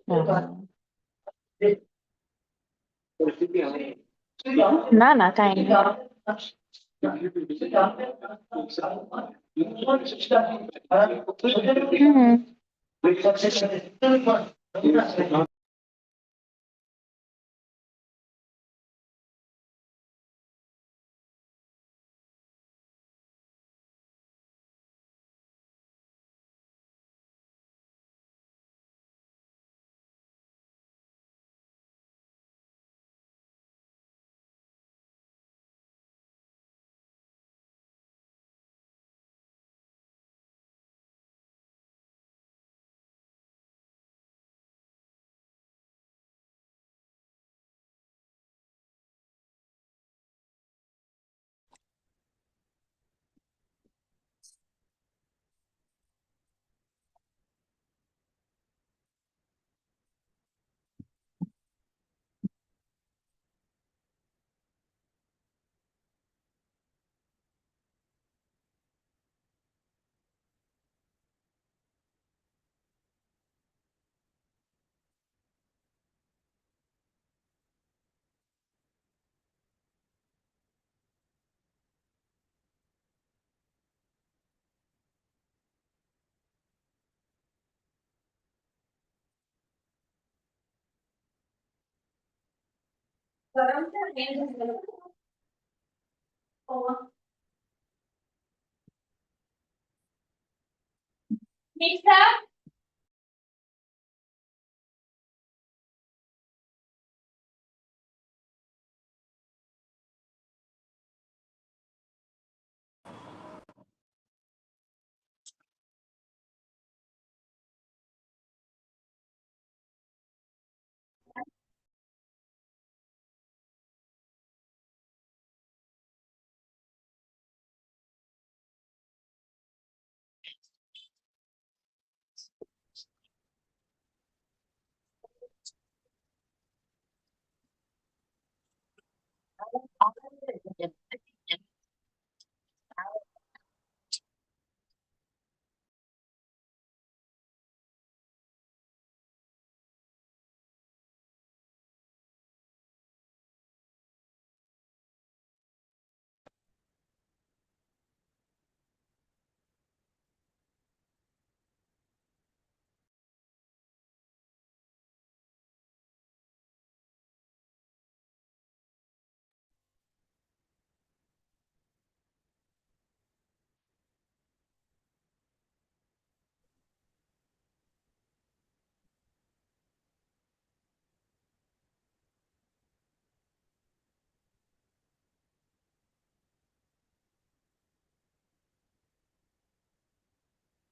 Mhm. ना ना काही नाही. हम्म.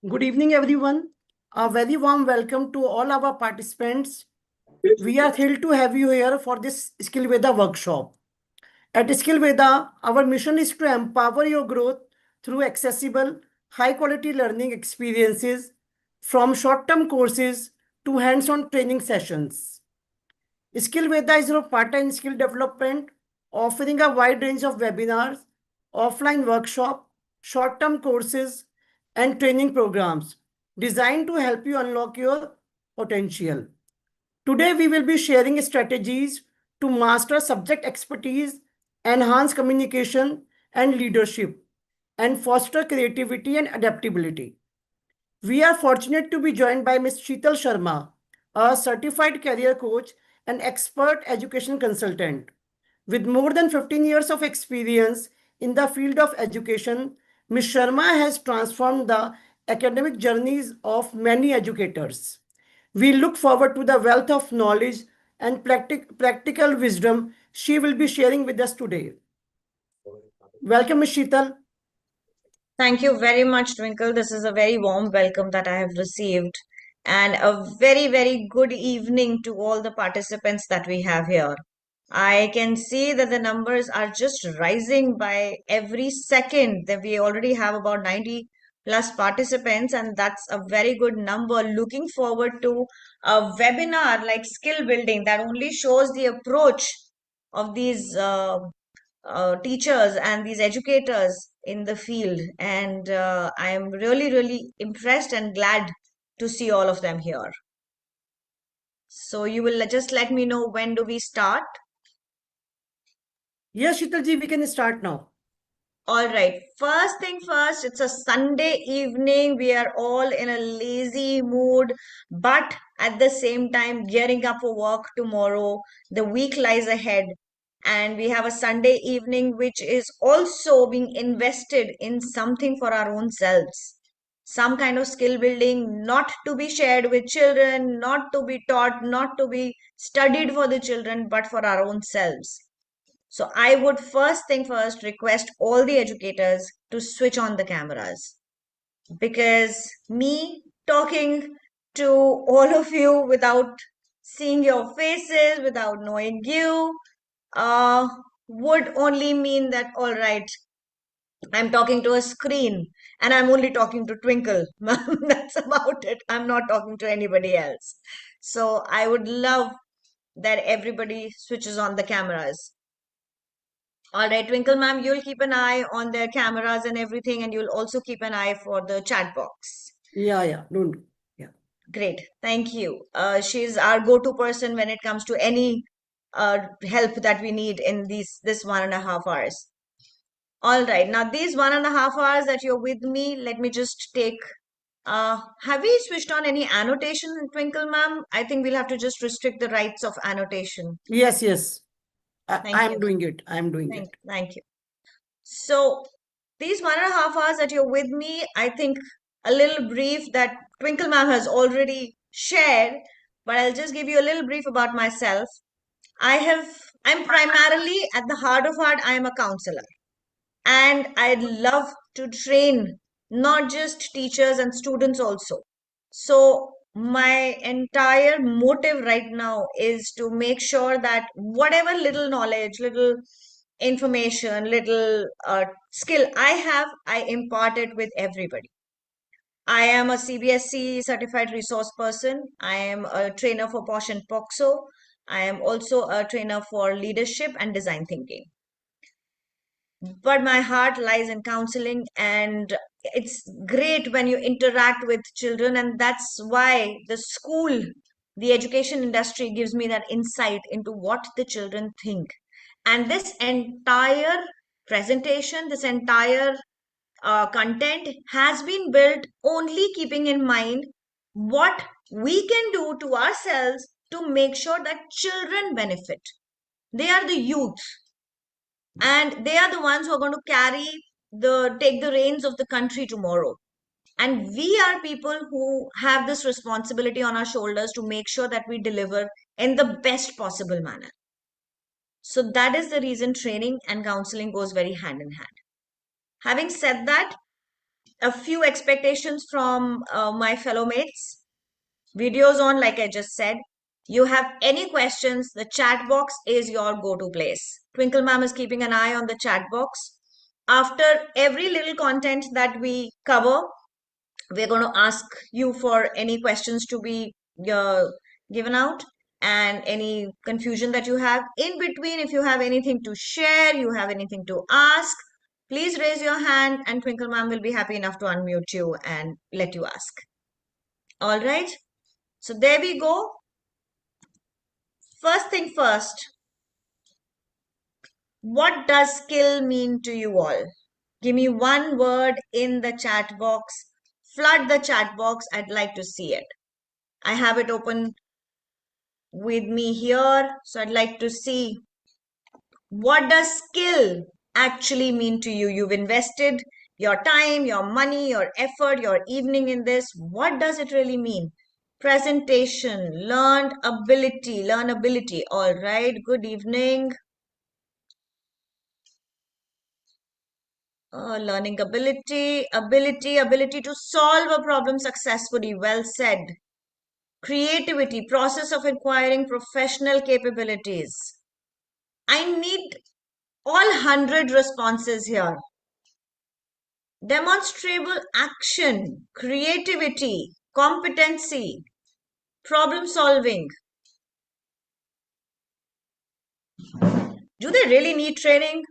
Good evening, everyone. A very warm welcome to all our participants. We are thrilled to have you here for this Skillveda workshop. At Skillveda, our mission is to empower your growth through accessible, high-quality learning experiences, from short-term courses to hands-on training sessions. Skillveda is your partner in skill development, offering a wide range of webinars, offline workshop, short-term courses, and training programs designed to help you unlock your potential. Today, we will be sharing strategies to master subject expertise, enhance communication and leadership, and foster creativity and adaptability. We are fortunate to be joined by Ms. Sheetal Sharma, a certified career coach and expert education consultant. With more than 15 years of experience in the field of education, Ms. Sharma has transformed the academic journeys of many educators. We look forward to the wealth of knowledge and practical wisdom she will be sharing with us today. Welcome, Ms. Sheetal. Thank you very much, Twinkle. This is a very warm welcome that I have received, and a very, very good evening to all the participants that we have here. I can see that the numbers are just rising by every second. That we already have about 90 plus participants, and that's a very good number. Looking forward to a webinar like skill building that only shows the approach of these teachers and these educators in the field, and I am really, really impressed and glad to see all of them here. So you will just let me know, when do we start? Yes, Sheetalji, we can start now. All right. First thing first, it's a Sunday evening. We are all in a lazy mood, but at the same time, gearing up for work tomorrow. The week lies ahead, and we have a Sunday evening which is also being invested in something for our own selves. Some kind of skill building, not to be shared with children, not to be taught, not to be studied for the children, but for our own selves. So I would first thing first request all the educators to switch on the cameras, because me talking to all of you without seeing your faces, without knowing you, uh, would only mean that, all right, I'm talking to a screen and I'm only talking to Twinkle. That's about it. I'm not talking to anybody else. So I would love that everybody switches on the cameras. All right, Twinkle ma'am, you'll keep an eye on their cameras and everything, and you'll also keep an eye for the chat box. Yeah, don't. Yeah. Great, thank you. She's our go-to person when it comes to any help that we need in this 1.5 hours. All right, now these 1.5 hours that you're with me, let me just take. Have we switched on any annotation, Twinkle ma'am? I think we'll have to just restrict the rights of annotation. Yes. Thank you. doing it. I'm doing it. Thank you. So these 1.5 hours that you're with me, I think a little brief that Twinkle ma'am has already shared, but I'll just give you a little brief about myself. I'm primarily, at the heart of heart, I am a counselor, and I'd love to train not just teachers and students also. So my entire motive right now is to make sure that whatever little knowledge, little information, little skill I have, I impart it with everybody. I am a CBSE certified resource person. I am a trainer for POSH and POXO. I am also a trainer for leadership and design thinking. But my heart lies in counseling, and it's great when you interact with children, and that's why the school, the education industry gives me that insight into what the children think. And this entire presentation, this entire content has been built only keeping in mind what we can do to ourselves to make sure that children benefit. They are the youth, and they are the ones who are going to take the reins of the country tomorrow. And we are people who have this responsibility on our shoulders to make sure that we deliver in the best possible manner. So that is the reason training and counseling goes very hand in hand. Having said that, a few expectations from my fellow mates. Videos on, like I just said. You have any questions, the chat box is your go-to place. Twinkle ma'am is keeping an eye on the chat box. After every little content that we cover, we're going to ask you for any questions to be given out, and any confusion that you have. In between, if you have anything to share, you have anything to ask, please raise your hand and Twinkle ma'am will be happy enough to unmute you and let you ask. All right. So there we go. First thing first, what does skill mean to you all? Give me one word in the chat box. Flood the chat box. I'd like to see it. I have it open with me here. So I'd like to see, what does skill actually mean to you? You've invested your time, your money, your effort, your evening in this. What does it really mean? Presentation, learnability. All right, good evening. Learning ability to solve a problem successfully. Well said. Creativity, process of acquiring professional capabilities. I need all 100 responses here. Demonstrable action, creativity, competency, problem solving. Do they really need training?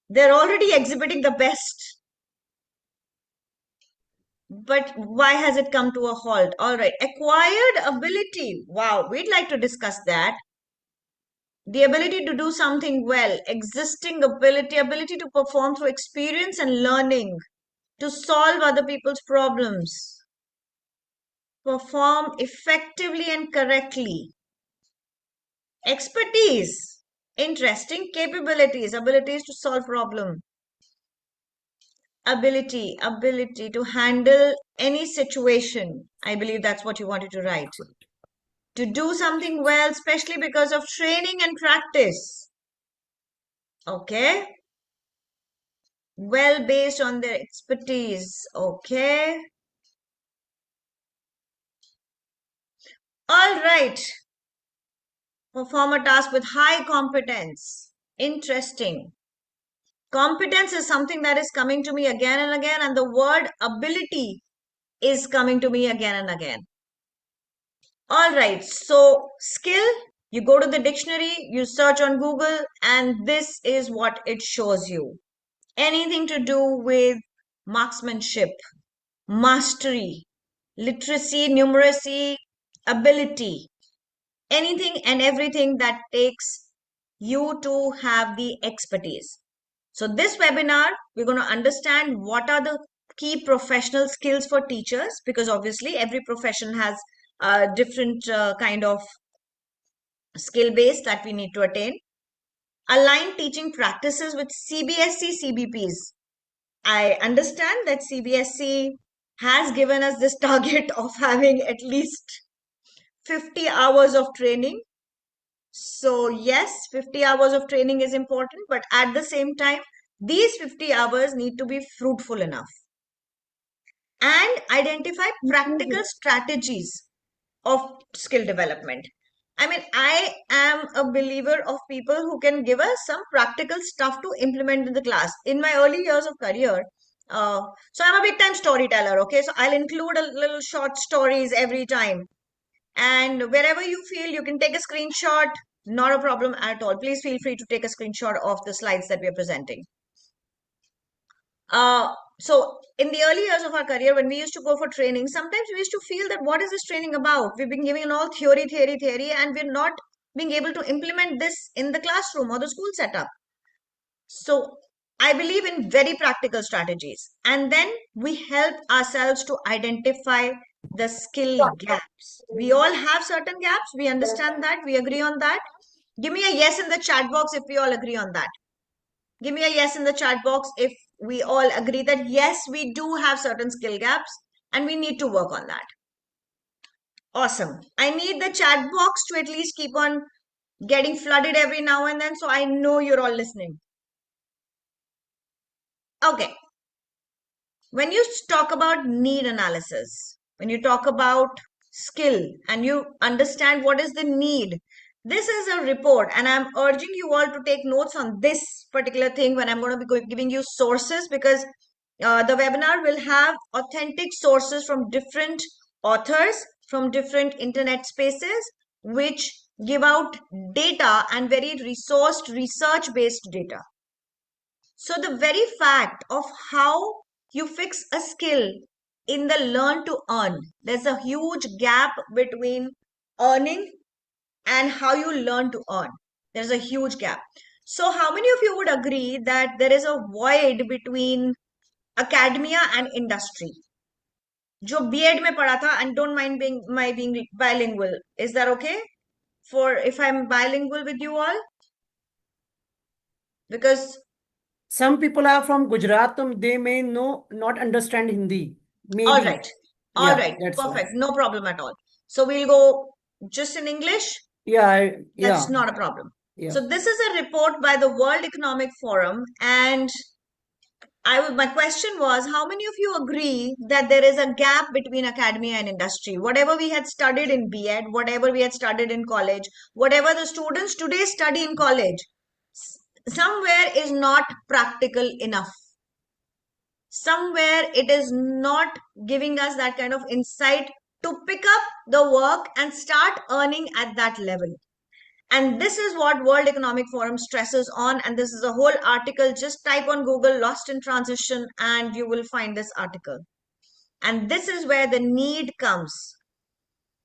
They're already exhibiting the best. But why has it come to a halt? All right. Acquired ability. Wow, we'd like to discuss that. The ability to do something well, existing ability to perform through experience and learning, to solve other people's problems, perform effectively and correctly. Expertise, interesting capabilities, abilities to solve problem. Ability to handle any situation. I believe that's what you wanted to write. To do something well, especially because of training and practice. Okay. Well based on their expertise. Okay. All right. Perform a task with high competence. Interesting. Competence is something that is coming to me again and again, and the word ability is coming to me again and again. All right, so skill, you go to the dictionary, you search on Google, and this is what it shows you. Anything to do with marksmanship, mastery, literacy, numeracy, ability, anything and everything that takes you to have the expertise. So this webinar, we're going to understand what are the key professional skills for teachers, because obviously every profession has a different kind of skill base that we need to attain. Align teaching practices with CBSE CBPs. I understand that CBSE has given us this target of having at least 50 hours of training. So yes, 50 hours of training is important, but at the same time, these 50 hours need to be fruitful enough. And identify practical strategies of skill development. I mean, I am a believer of people who can give us some practical stuff to implement in the class. In my early years of career, so I'm a big time storyteller, okay? So I'll include a little short stories every time. And wherever you feel you can take a screenshot, not a problem at all. Please feel free to take a screenshot of the slides that we're presenting. So in the early years of our career, when we used to go for training, sometimes we used to feel that what is this training about? We've been giving all theory, and we're not being able to implement this in the classroom or the school setup. So I believe in very practical strategies. And then we help ourselves to identify the skill gaps. We all have certain gaps. We understand that. We agree on that. Give me a yes in the chat box if we all agree on that. Give me a yes in the chat box if we all agree that yes, we do have certain skill gaps and we need to work on that. Awesome. I need the chat box to at least keep on getting flooded every now and then so I know you're all listening. Okay. When you talk about need analysis, when you talk about skill and you understand what is the need, this is a report, and I'm urging you all to take notes on this particular thing when I'm going to be giving you sources, because the webinar will have authentic sources from different authors, from different internet spaces, which give out data and very resourced, research-based data. So the very fact of how you fix a skill in the learn to earn, there's a huge gap between earning and how you learn to earn. There's a huge gap. So how many of you would agree that there is a void between academia and industry? जो B.Ed में पढ़ा था, and don't mind being bilingual. Is that okay? For if I'm bilingual with you all? Because some people are from Gujarat, they may not understand Hindi. Maybe. all right. All Yeah, right. that's why. Perfect. No problem at all. So we'll go just in English. Yeah, That's not a problem. Yeah. So this is a report by the World Economic Forum, and my question was, how many of you agree that there is a gap between academia and industry? Whatever we had studied in B.Ed, whatever we had studied in college, whatever the students today study in college, somewhere is not practical enough. Somewhere it is not giving us that kind of insight to pick up the work and start earning at that level. And this is what World Economic Forum stresses on. And this is a whole article. Just type on Google "lost in transition" and you will find this article. And this is where the need comes.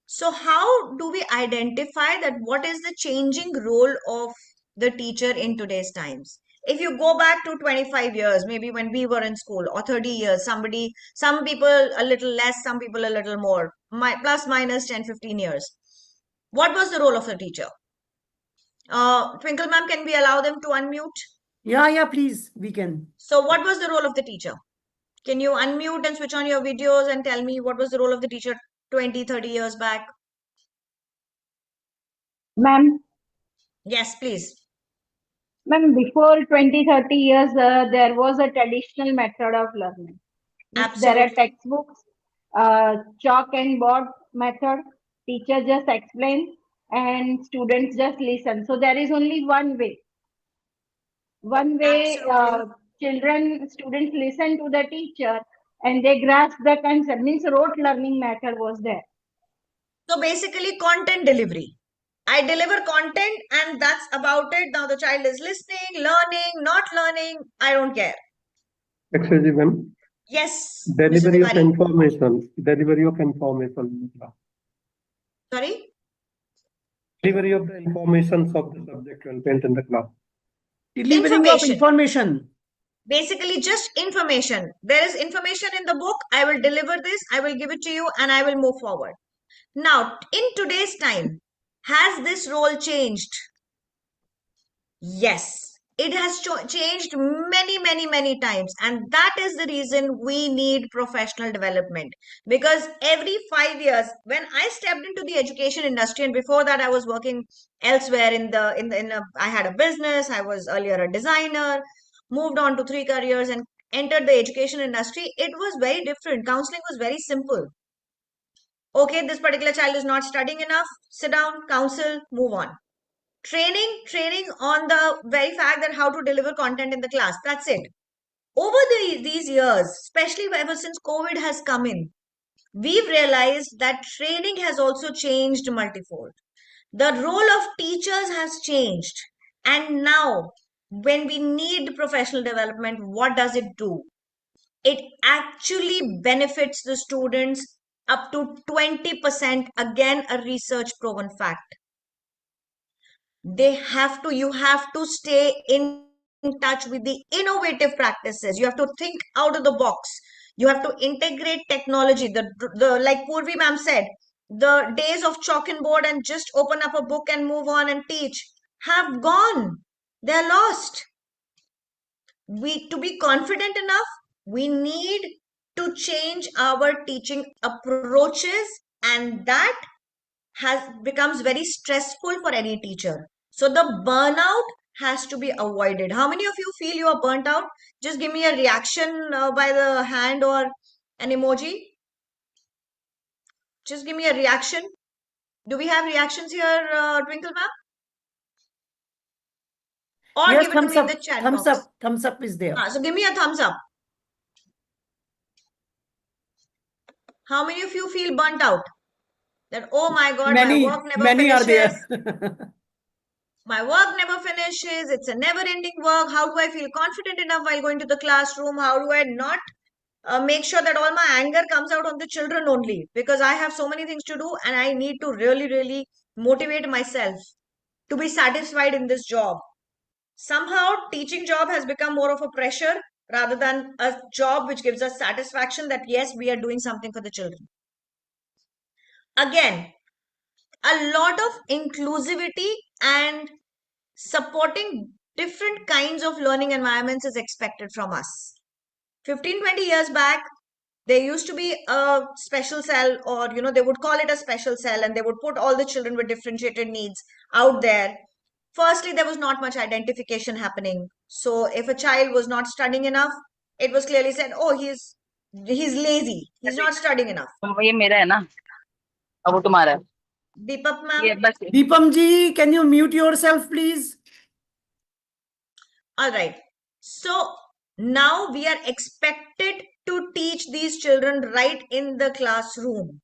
So how do we identify that what is the changing role of the teacher in today's times? If you go back to 25 years, maybe when we were in school, or 30 years, some people a little less, some people a little more, plus minus 10, 15 years. What was the role of the teacher? Twinkle ma'am, can we allow them to unmute? Yeah, please, we can. So what was the role of the teacher? Can you unmute and switch on your videos and tell me what was the role of the teacher 20, 30 years back? Ma'am, Yes, please. before 20, 30 years, there was a traditional method of learning. There are Absolutely. textbooks, chalk and board method. Teacher just explain and students just listen. So there is only one way. One way, students listen to the teacher and they grasp the concept. Means rote learning method was there. So basically, content delivery. I deliver content and that's about it. Now the child is listening, learning, not learning. I don't care. Excuse me, ma'am. Yes, Mr. Delivery of Tiwari. information. Delivery of information. Sorry? Delivery of the informations of the subject content in the class. Delivering of information. Basically, just information. There is information in the book. I will deliver this. I will give it to you and I will move forward. Now, in today's time, has this role changed? Yes, it has changed many, many, many times. And that is the reason we need professional development. Because every 5 years, when I stepped into the education industry, and before that I was working elsewhere I had a business, I was earlier a designer, moved on to 3 careers and entered the education industry, it was very different. Counseling was very simple. Okay, this particular child is not studying enough, sit down, counsel, move on. Training on the very fact that how to deliver content in the class. That's it. Over these years, especially ever since COVID has come in, we've realized that training has also changed multifold. The role of teachers has changed. And now, when we need professional development, what does it do? It actually benefits the students up to 20%. Again, a research proven fact. You have to stay in touch with the innovative practices. You have to think out of the box. You have to integrate technology. The like Purvi ma'am said, the days of chalk and board and just open up a book and move on and teach have gone. They're lost. To be confident enough, we need to change our teaching approaches, and that becomes very stressful for any teacher. So the burnout has to be avoided. How many of you feel you are burnt out? Just give me a reaction by the hand or an emoji. Just give me a reaction. Do we have reactions here, Twinkle ma'am? Or Yes, give it to thumbs me in up. the chat Thumbs box. up. Thumbs up is there. So give me a thumbs up. How many of you feel burnt out? That, oh my God, my work never Many are finishes. there. My work never finishes. It's a never ending work. How do I feel confident enough while going to the classroom? How do I not make sure that all my anger comes out on the children only? Because I have so many things to do and I need to really, really motivate myself to be satisfied in this job. Somehow, teaching job has become more of a pressure rather than a job which gives us satisfaction that yes, we are doing something for the children. Again, a lot of inclusivity and supporting different kinds of learning environments is expected from us. 15-20 years back, there used to be a special cell, or they would call it a special cell, and they would put all the children with differentiated needs out there. Firstly, there was not much identification happening. So if a child was not studying enough, it was clearly said, oh, he's lazy, he's not studying enough. ये मेरा है ना अब वो तुम्हारा है Deepak ma'am. ये बस Deepam ji, can you mute yourself, please? All right. So now we are expected to teach these children right in the classroom.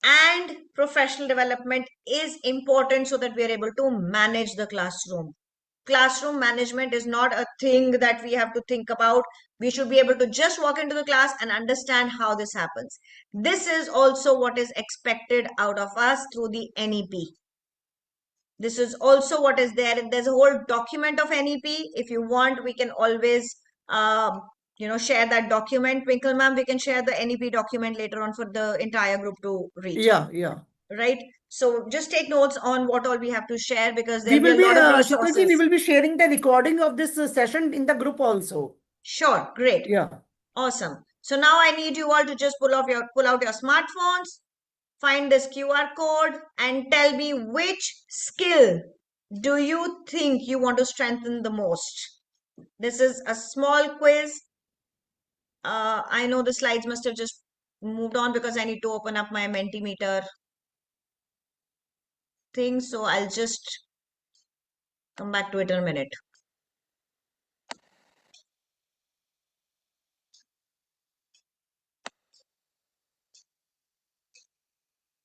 and professional development is important so that we are able to manage the classroom. Classroom management is not a thing that we have to think about. We should be able to just walk into the class and understand how this happens. This is also what is expected out of us through the NEP. This is also what is there. There's a whole document of NEP. If you want, we can always share that document. Twinkle ma'am, we can share the NEP document later on for the entire group to read. Yeah. Right? So just take notes on what all we have to share, because We there'll be will a lot of be, Shitalji, we resources. will be sharing the recording of this session in the group also. Sure, great. Yeah. Awesome. So now I need you all to just pull out your smartphones, find this QR code, and tell me which skill do you think you want to strengthen the most. This is a small quiz. I know the slides must have just moved on because I need to open up my Mentimeter thing. So I'll just come back to it in a minute.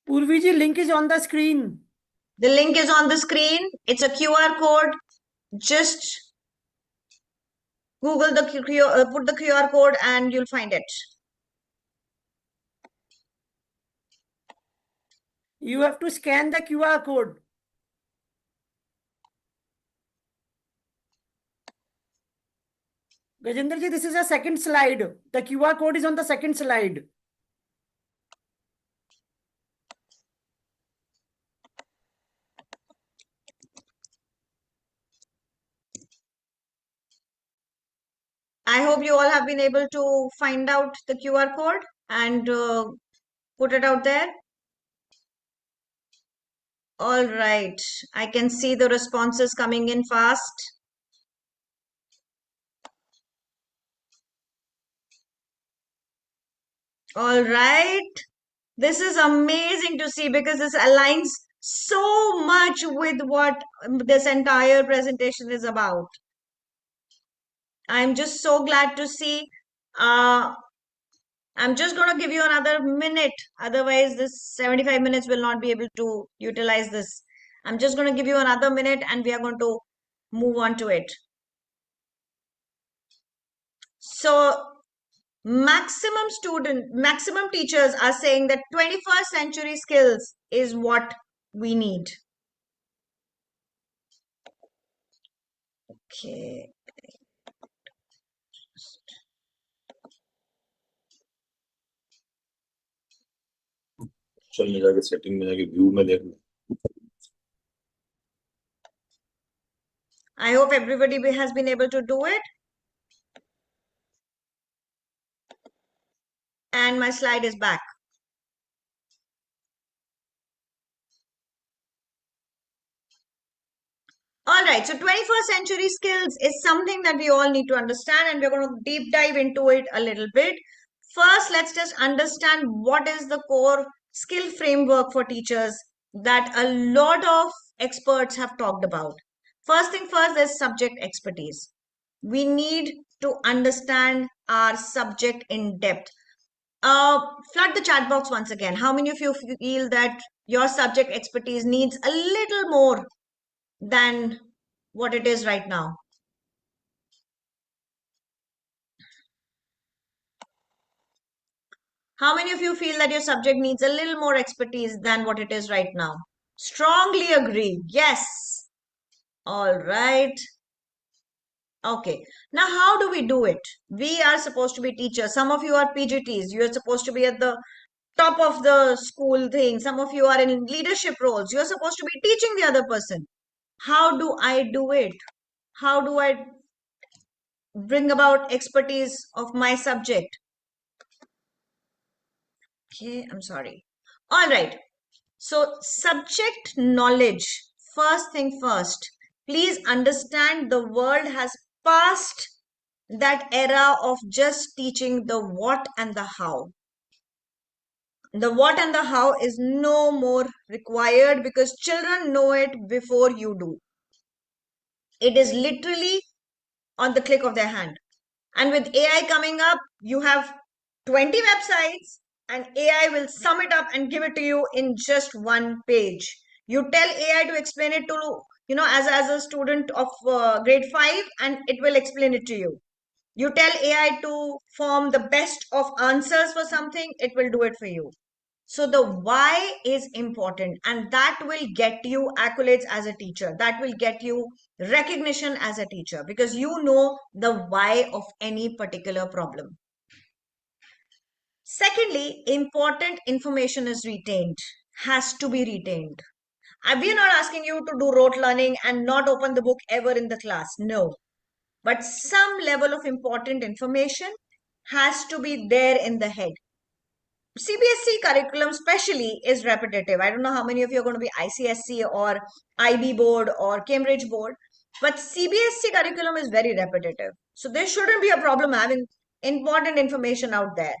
Purvi ji, link is on the screen. The link is on the screen. It's a QR code. Just Google the put the QR code and you'll find it. You have to scan the QR code. Gajendra ji, this is a second slide. The QR code is on the second slide. I hope you all have been able to find out the QR code and put it out there. All right. I can see the responses coming in fast. All right. This is amazing to see because this aligns so much with what this entire presentation is about. I'm just so glad to see. I'm just going to give you another minute. Otherwise, this 75 minutes will not be able to utilize this. I'm just going to give you another minute and we are going to move on to it. So maximum teachers are saying that 21st century skills is what we need. Okay. चल जाके setting में जाके view में देख लो. I hope everybody has been able to do it. And my slide is back. All right, so 21st century skills is something that we all need to understand, and we're going to deep dive into it a little bit. First, let's just understand what is the core skill framework for teachers that a lot of experts have talked about. First thing first, there's subject expertise. We need to understand our subject in depth. Flood the chat box once again. How many of you feel that your subject expertise needs a little more than what it is right now? How many of you feel that your subject needs a little more expertise than what it is right now? Strongly agree. Yes. All right. Okay. Now, how do we do it? We are supposed to be teachers. Some of you are PGTs. You are supposed to be at the top of the school thing. Some of you are in leadership roles. You're supposed to be teaching the other person. How do I do it? How do I bring about expertise of my subject? Okay, I'm sorry. All right. So, subject knowledge, first thing first, please understand the world has passed that era of just teaching the what and the how. The what and the how is no more required because children know it before you do. It is literally on the click of their hand. And with AI coming up, you have 20 websites, and AI will sum it up and give it to you in just one page. You tell AI to explain it to, as a student of grade 5, and it will explain it to you. You tell AI to form the best of answers for something, it will do it for you. So the why is important, and that will get you accolades as a teacher. That will get you recognition as a teacher, because you know the why of any particular problem. Secondly, important information is retained, has to be retained. We are not asking you to do rote learning and not open the book ever in the class. No. But some level of important information has to be there in the head. CBSE curriculum especially is repetitive. I don't know how many of you are going to be ICSC or IB board or Cambridge board, but CBSE curriculum is very repetitive. So there shouldn't be a problem having important information out there.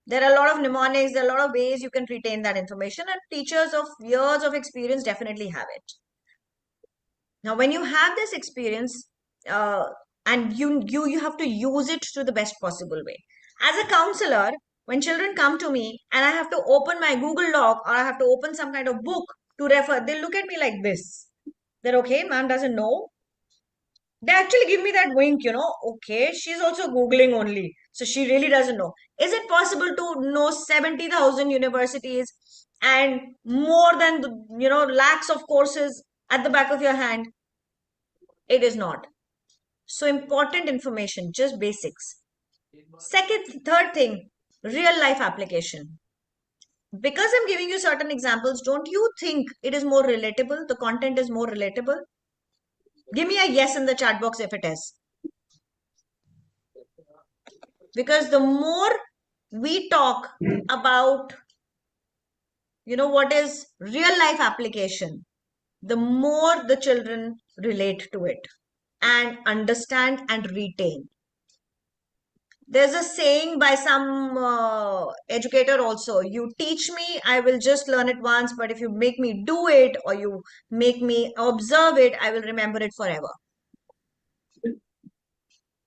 There are a lot of mnemonics, there are a lot of ways you can retain that information, and teachers of years of experience definitely have it. Now, when you have this experience, and you have to use it to the best possible way. As a counselor, when children come to me and I have to open my Google Doc or I have to open some kind of book to refer, they look at me like this. They're okay, ma'am doesn't know. They actually give me that wink, okay, she's also Googling only. So she really doesn't know. Is it possible to know 70,000 universities and more than, lakhs of courses at the back of your hand? It is not. So important information, just basics. Third thing, real life application. Because I'm giving you certain examples, don't you think it is more relatable? The content is more relatable? Give me a yes in the chat box if it is. Because the more we talk about, what is real life application, the more the children relate to it and understand and retain. There's a saying by some educator also, you teach me, I will just learn it once, but if you make me do it or you make me observe it, I will remember it forever.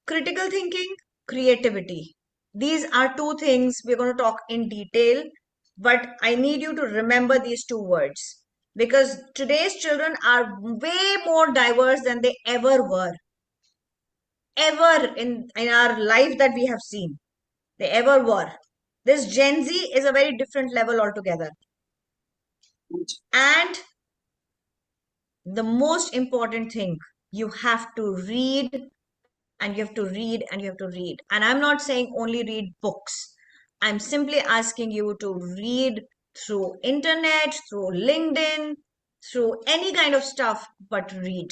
Critical thinking, creativity. These are two things we're going to talk in detail, but I need you to remember these two words, because today's children are way more diverse than they ever were, ever in our life that we have seen. They ever were. This Gen Z is a very different level altogether. And the most important thing, you have to read and you have to read and you have to read. And I'm not saying only read books. I'm simply asking you to read through internet, through LinkedIn, through any kind of stuff, but read.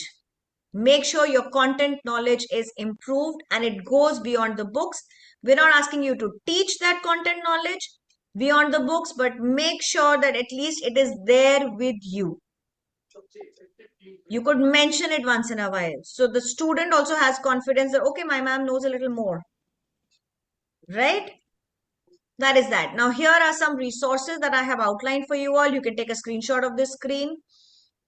Make sure your content knowledge is improved and it goes beyond the books. We're not asking you to teach that content knowledge beyond the books, but make sure that at least it is there with you. You could mention it once in a while. So the student also has confidence that, okay, my ma'am knows a little more. Right? That is that. Now, here are some resources that I have outlined for you all. You can take a screenshot of this screen.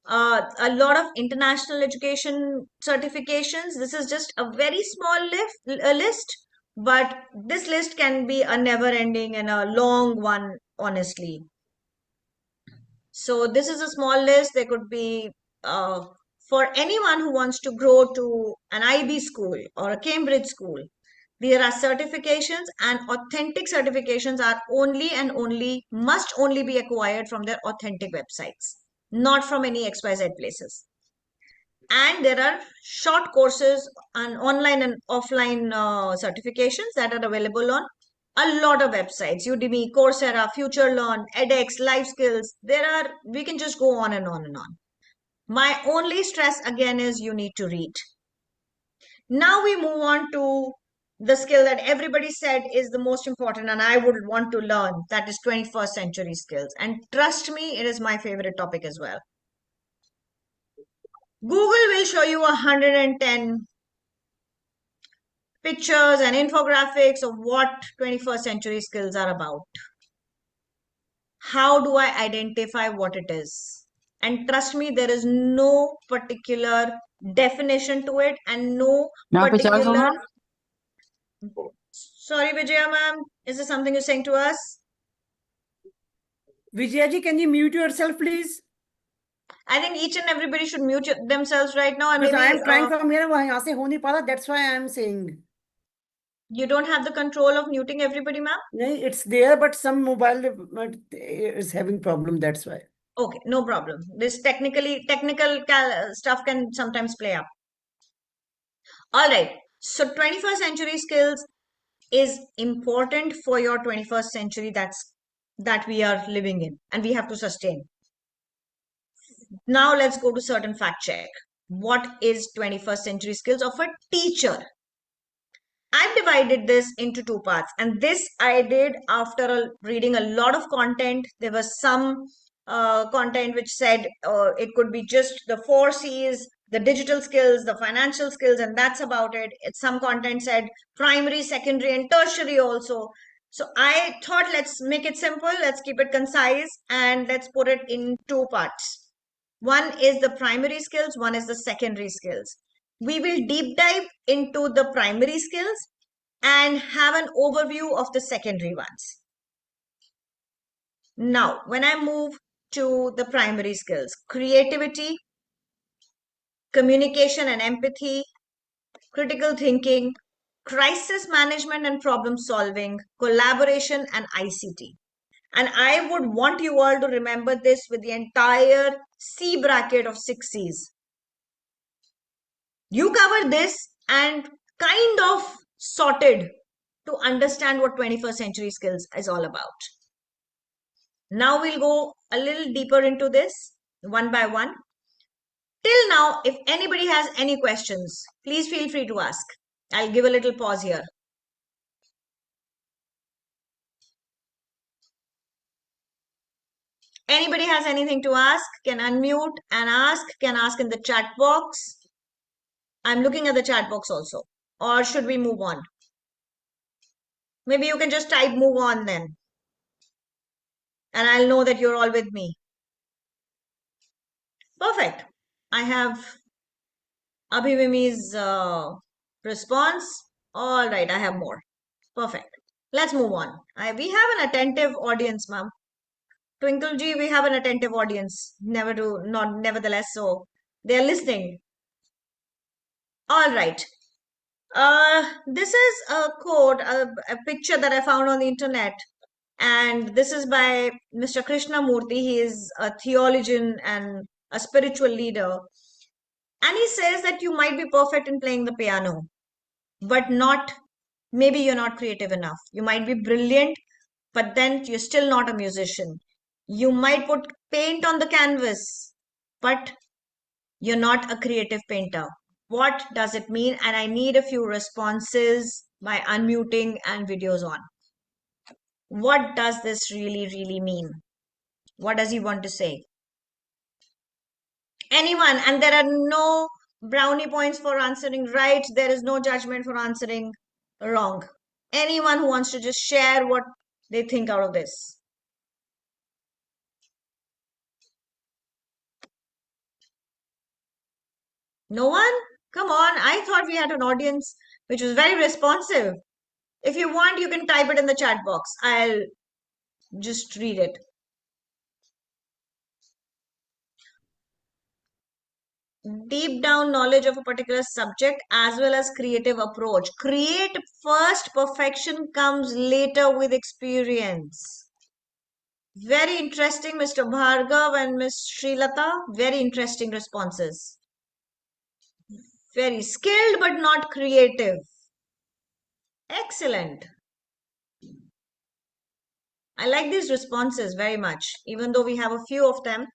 A lot of international education certifications. This is just a very small list, but this list can be a never ending and a long one, honestly. So this is a small list. There could be, for anyone who wants to grow to an IB school or a Cambridge school, there are certifications, and authentic certifications are only and only, must only be acquired from their authentic websites, not from any XYZ places. And there are short courses and online and offline certifications that are available on a lot of websites: Udemy, Coursera, FutureLearn, edX, Life Skills. We can just go on and on and on. My only stress again is you need to read. Now we move on to the skill that everybody said is the most important and I would want to learn, that is 21st century skills. And trust me, it is my favorite topic as well. Google will show you 110 pictures and infographics of what 21st century skills are about. How do I identify what it is? And trust me, there is no particular definition to it and no particular... Sorry, Vijaya ma'am, is this something you're saying to us? Vijayaji, can you mute yourself, please? I think each and everybody should mute themselves right now, and Because I maybe am trying from here, यहाँ से हो नहीं पा रहा, that's why I am saying. you don't have the control of muting everybody, ma'am. No, it's there, but some mobile is having problem, that's why. Okay, no problem. This technical stuff can sometimes play up. All right. So 21st century skills is important for your 21st century that we are living in, and we have to sustain. Now let's go to certain fact check. What is 21st century skills of a teacher? I've divided this into two parts, and this I did after reading a lot of content. There was some content which said it could be just the 4 C's, the digital skills, the financial skills, and that's about it. Some content said primary, secondary, and tertiary also. So I thought let's make it simple, let's keep it concise, and let's put it in two parts. One is the primary skills, one is the secondary skills. We will deep dive into the primary skills and have an overview of the secondary ones. Now, when I move to the primary skills, creativity, communication and empathy, critical thinking, crisis management and problem solving, collaboration and ICT. And I would want you all to remember this with the entire C bracket of 6 C's. You covered this and kind of sorted to understand what 21st century skills is all about. Now we'll go a little deeper into this one by one. Till now, if anybody has any questions, please feel free to ask. I'll give a little pause here. Anybody has anything to ask, can unmute and ask, can ask in the chat box. I'm looking at the chat box also. Or should we move on? Maybe you can just type move on then. And I'll know that you're all with me. Perfect. I have Abhimimi's response. All right, I have more. Perfect. Let's move on. We have an attentive audience, ma'am. Twinkle G, we have an attentive audience. Nevertheless, so they're listening. All right. This is a quote, a picture that I found on the internet. And this is by Mr. Krishnamurti. He is a theologian and a spiritual leader. And he says that you might be perfect in playing the piano, but maybe you're not creative enough. You might be brilliant, but then you're still not a musician. You might put paint on the canvas, but you're not a creative painter. What does it mean? And I need a few responses by unmuting and videos on. What does this really mean? What does he want to say? Anyone? And there are no brownie points for answering right. There is no judgment for answering wrong. Anyone who wants to just share what they think out of this. No one? Come on. I thought we had an audience which was very responsive. If you want, you can type it in the chat box. I'll just read it. Deep down knowledge of a particular subject as well as creative approach. Create first, perfection comes later with experience. Very interesting, Mr. Bhargav and Ms. Srilata. Very interesting responses. Very skilled but not creative. Excellent. I like these responses very much, even though we have a few of them.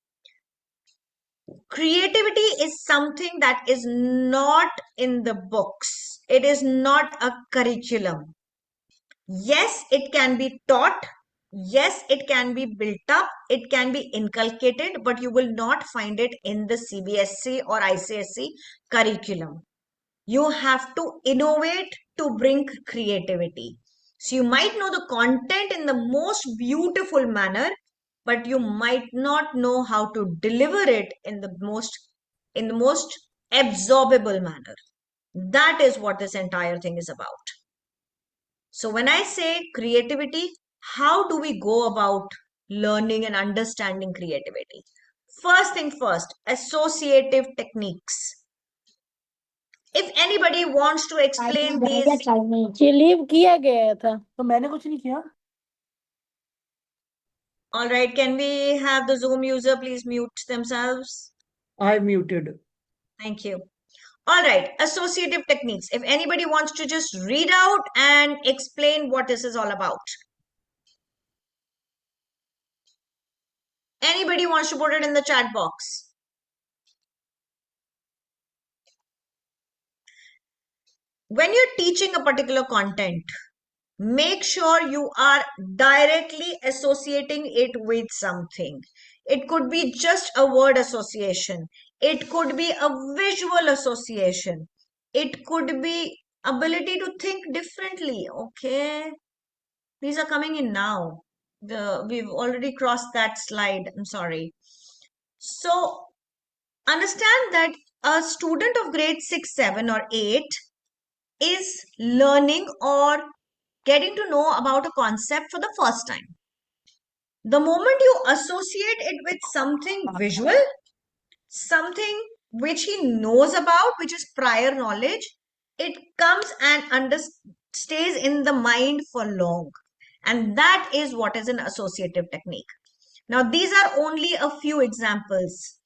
Creativity is something that is not in the books. It is not a curriculum. Yes, it can be taught. Yes, it can be built up. It can be inculcated, but you will not find it in the CBSE or ICSE curriculum. You have to innovate to bring creativity. So you might know the content in the most beautiful manner, but you might not know how to deliver it in the most absorbable manner. That is what this entire thing is about. So when I say creativity, how do we go about learning and understanding creativity. First thing first, associative techniques. If anybody wants to explain these, ये leave किया गया था तो मैंने कुछ नहीं किया. all right, can we have the Zoom user please mute themselves? I muted. Thank you. All right, associative techniques. If anybody wants to just read out and explain what this is all about. Anybody wants to put it in the chat box. When you're teaching a particular content, make sure you are directly associating it with something. It could be just a word association. It could be a visual association. It could be ability to think differently. Okay. These are coming in now. We've already crossed that slide. I'm sorry. So understand that a student of grade 6, 7 or 8 is learning or getting to know about a concept for the first time. The moment you associate it with something visual, something which he knows about, which is prior knowledge, it comes and stays in the mind for long. And that is what is an associative technique. Now, these are only a few examples.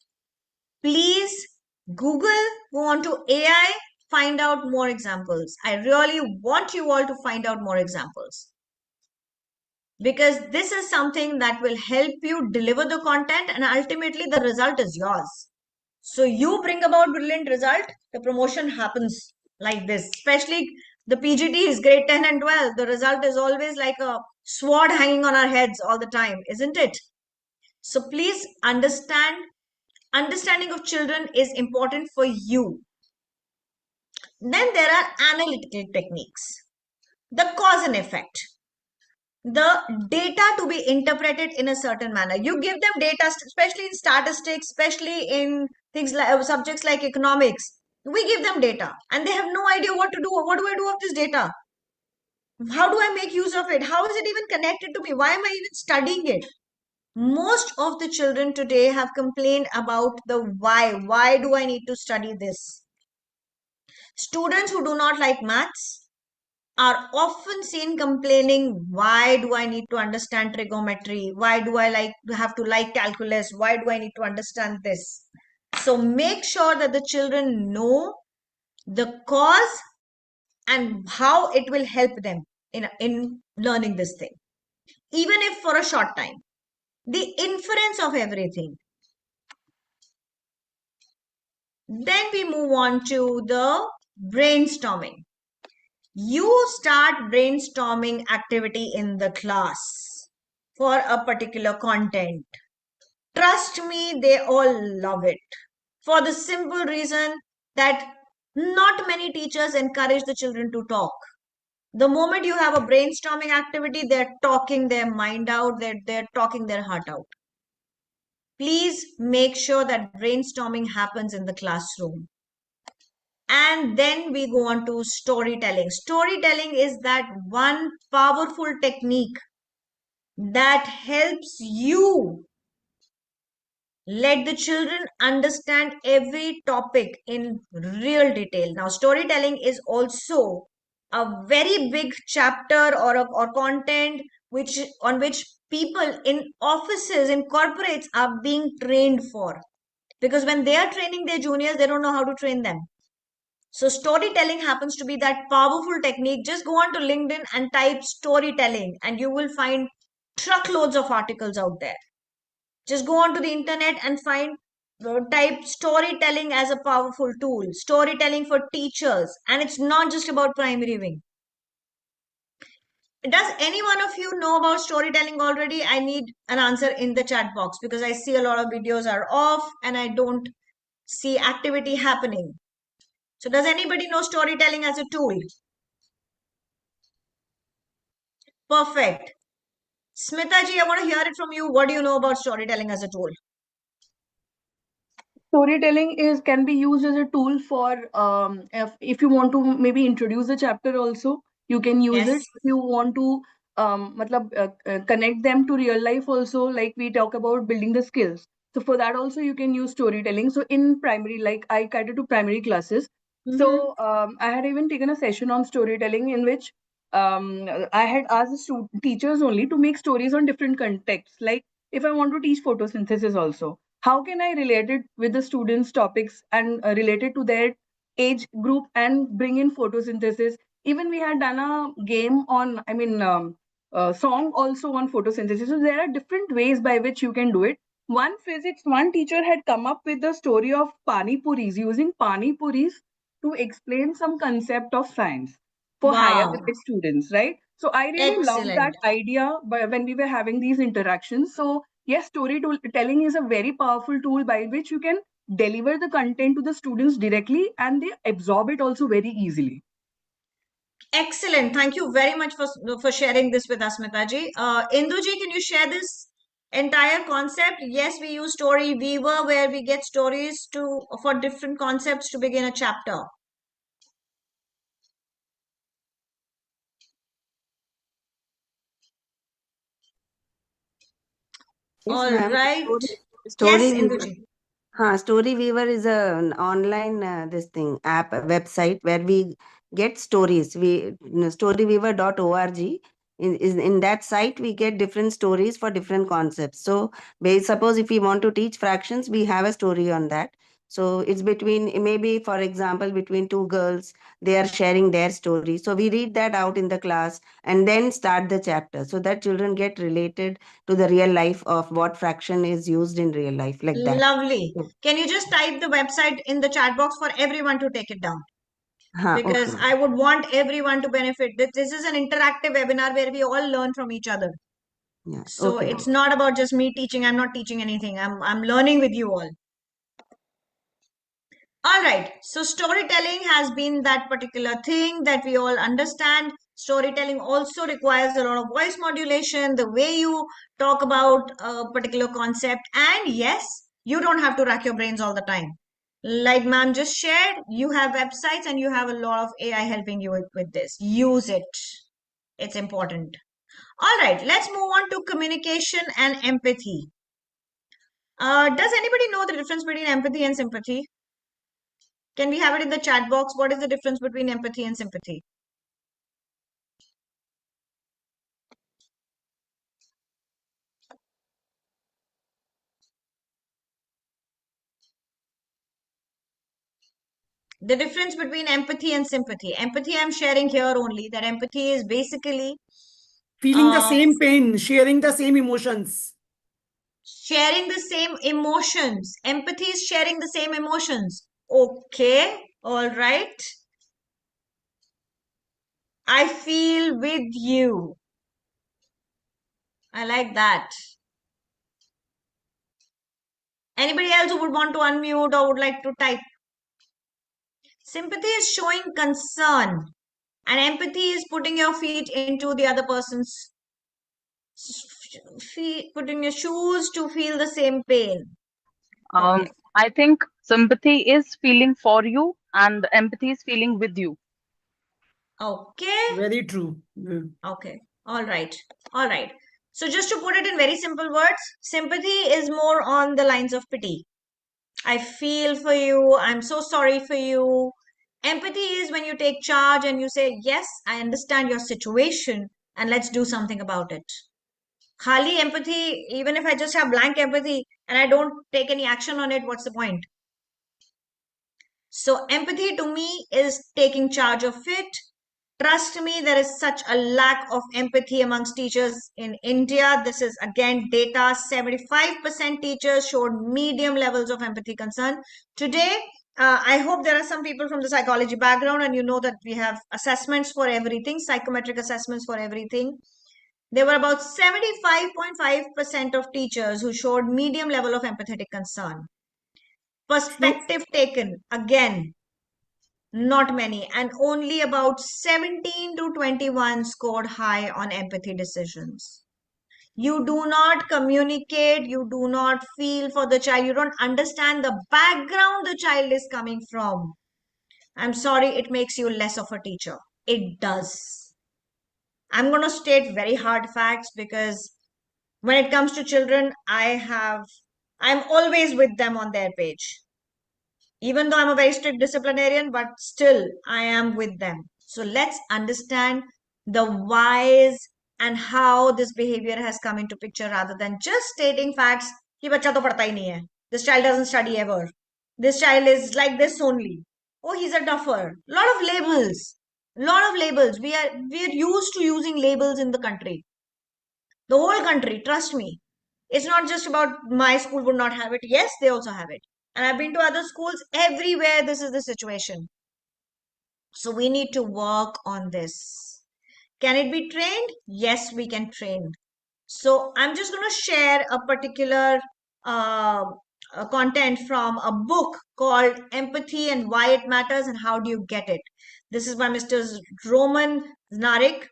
Please Google, go on to AI, find out more examples. I really want you all to find out more examples, because this is something that will help you deliver the content and ultimately the result is yours. So you bring about brilliant result, the promotion happens like this. Especially the PGTs, grade 10 and 12, the result is always like a sword hanging on our heads all the time, isn't it? So please understand, understanding of children is important for you. Then there are analytical techniques, the cause and effect, the data to be interpreted in a certain manner. You give them data, especially in statistics, especially in things like subjects like economics. We give them data and they have no idea what to do. What do I do with this data? How do I make use of it? How is it even connected to me? Why am I even studying it? Most of the children today have complained about the why. Why do I need to study this? Students who do not like maths are often seen complaining, why do I need to understand trigonometry? Why do I have to like calculus? Why do I need to understand this? So make sure that the children know the cause and how it will help them in learning this thing, even if for a short time. The inference of everything. Then we move on to the brainstorming. You start brainstorming activity in the class for a particular content. Trust me, they all love it. For the simple reason that not many teachers encourage the children to talk. The moment you have a brainstorming activity, they're talking their mind out, they're talking their heart out. Please make sure that brainstorming happens in the classroom. And then we go on to storytelling. Storytelling is that one powerful technique that helps you let the children understand every topic in real detail. Now, storytelling is also a very big chapter or content on which people in offices, in corporates are being trained for. Because when they are training their juniors, they don't know how to train them. So storytelling happens to be that powerful technique. Just go on to LinkedIn and type storytelling and you will find truckloads of articles out there. Just go on to the internet and type storytelling as a powerful tool, storytelling for teachers. And it's not just about primary wing. Does any one of you know about storytelling already? I need an answer in the chat box because I see a lot of videos are off and I don't see activity happening. So does anybody know storytelling as a tool? Perfect. Smita ji, I want to hear it from you. What do you know about storytelling as a tool? Storytelling can be used as a tool for if you want to maybe introduce a chapter also, you can use Yes. it. If you want to connect them to real life also, like we talk about building the skills. So for that also you can use storytelling. So in primary, like I cater to primary classes. So I had even taken a session on storytelling in which I had asked the teachers only to make stories on different contexts. Like if I want to teach photosynthesis also, how can I relate it with the students' topics and relate it to their age group and bring in photosynthesis. Even we had done a game on, song also on photosynthesis. So there are different ways by which you can do it. One teacher had come up with the story of pani puris, using pani puris to explain some concept of science for higher Wow. grade students, right? So I really loved Excellent. that idea when we were having these interactions. So yes, storytelling is a very powerful tool by which you can deliver the content to the students directly and they absorb it also very easily. Excellent. Thank you very much for sharing this with us, Mitaji. Induji, can you share this entire concept? Yes, we use Story Weaver where we get stories for different concepts to begin a chapter. Yes, All ma'am. right. Story Yes, Weaver. Induji. Story Weaver is an online this thing app website where we get stories. Storyweaver.org. In that site we get different stories for different concepts. So suppose if we want to teach fractions, we have a story on that. So it's between, maybe for example, between two girls, they are sharing their story. So we read that out in the class and then start the chapter so that children get related to the real life of what fraction is used in real life, like that. Lovely. Can you just type the website in the chat box for everyone to take it down? Because Okay. I would want everyone to benefit. This is an interactive webinar where we all learn from each other. Yeah. So Okay. it's not about just me teaching. I'm not teaching anything. I'm learning with you all. All right. So storytelling has been that particular thing that we all understand. Storytelling also requires a lot of voice modulation, the way you talk about a particular concept. And yes, you don't have to rack your brains all the time. Like ma'am just shared, you have websites and you have a lot of AI helping you with this. Use it. It's important. All right. Let's move on to communication and empathy. Does anybody know the difference between empathy and sympathy? Can we have it in the chat box? What is the difference between empathy and sympathy? The difference between empathy and sympathy. Empathy, I'm sharing here only that empathy is basically Feeling the same pain, sharing the same emotions. sharing the same emotions. Empathy is sharing the same emotions. Okay, all right. I feel with you. I like that. Anybody else who would want to unmute or would like to type? Sympathy is showing concern, and empathy is putting your feet into the other person's feet, putting your shoes to feel the same pain. Okay. I think sympathy is feeling for you and empathy is feeling with you. Okay. Very true. Okay. All right. All right. So just to put it in very simple words, sympathy is more on the lines of pity. I feel for you. I'm so sorry for you. Empathy is when you take charge and you say, yes, I understand your situation and let's do something about it. Khali empathy, even if I just have blank empathy and I don't take any action on it, what's the point? So empathy to me is taking charge of it. Trust me, there is such a lack of empathy amongst teachers in India. This is again data. 75% teachers showed medium levels of empathy concern. Today, I hope there are some people from the psychology background and you know that we have assessments for everything, psychometric assessments for everything. There were about 75.5% of teachers who showed medium level of empathetic concern. Perspective taken, again, not many, and only about 17 to 21 scored high on empathy decisions. You do not communicate, you do not feel for the child, you don't understand the background the child is coming from. I'm sorry, it makes you less of a teacher. It does. I'm going to state very hard facts because when it comes to children, I'm always with them on their page. Even though I'm a very strict disciplinarian, but still I am with them. So let's understand the whys and how this behavior has come into picture rather than just stating facts. कि बच्चा तो पढ़ता ही नहीं है. This child doesn't study ever. This child is like this only. Oh, he's a duffer. Lot of labels. Lot of labels. We are used to using labels in the country. The whole country, trust me. It's not just about my school would not have it. Yes, they also have it. And I've been to other schools, everywhere this is the situation. So we need to work on this. Can it be trained? Yes, we can train. So I'm just going to share a particular content from a book called Empathy and Why It Matters and How Do You Get It. This is by Mr. Roman Znarik.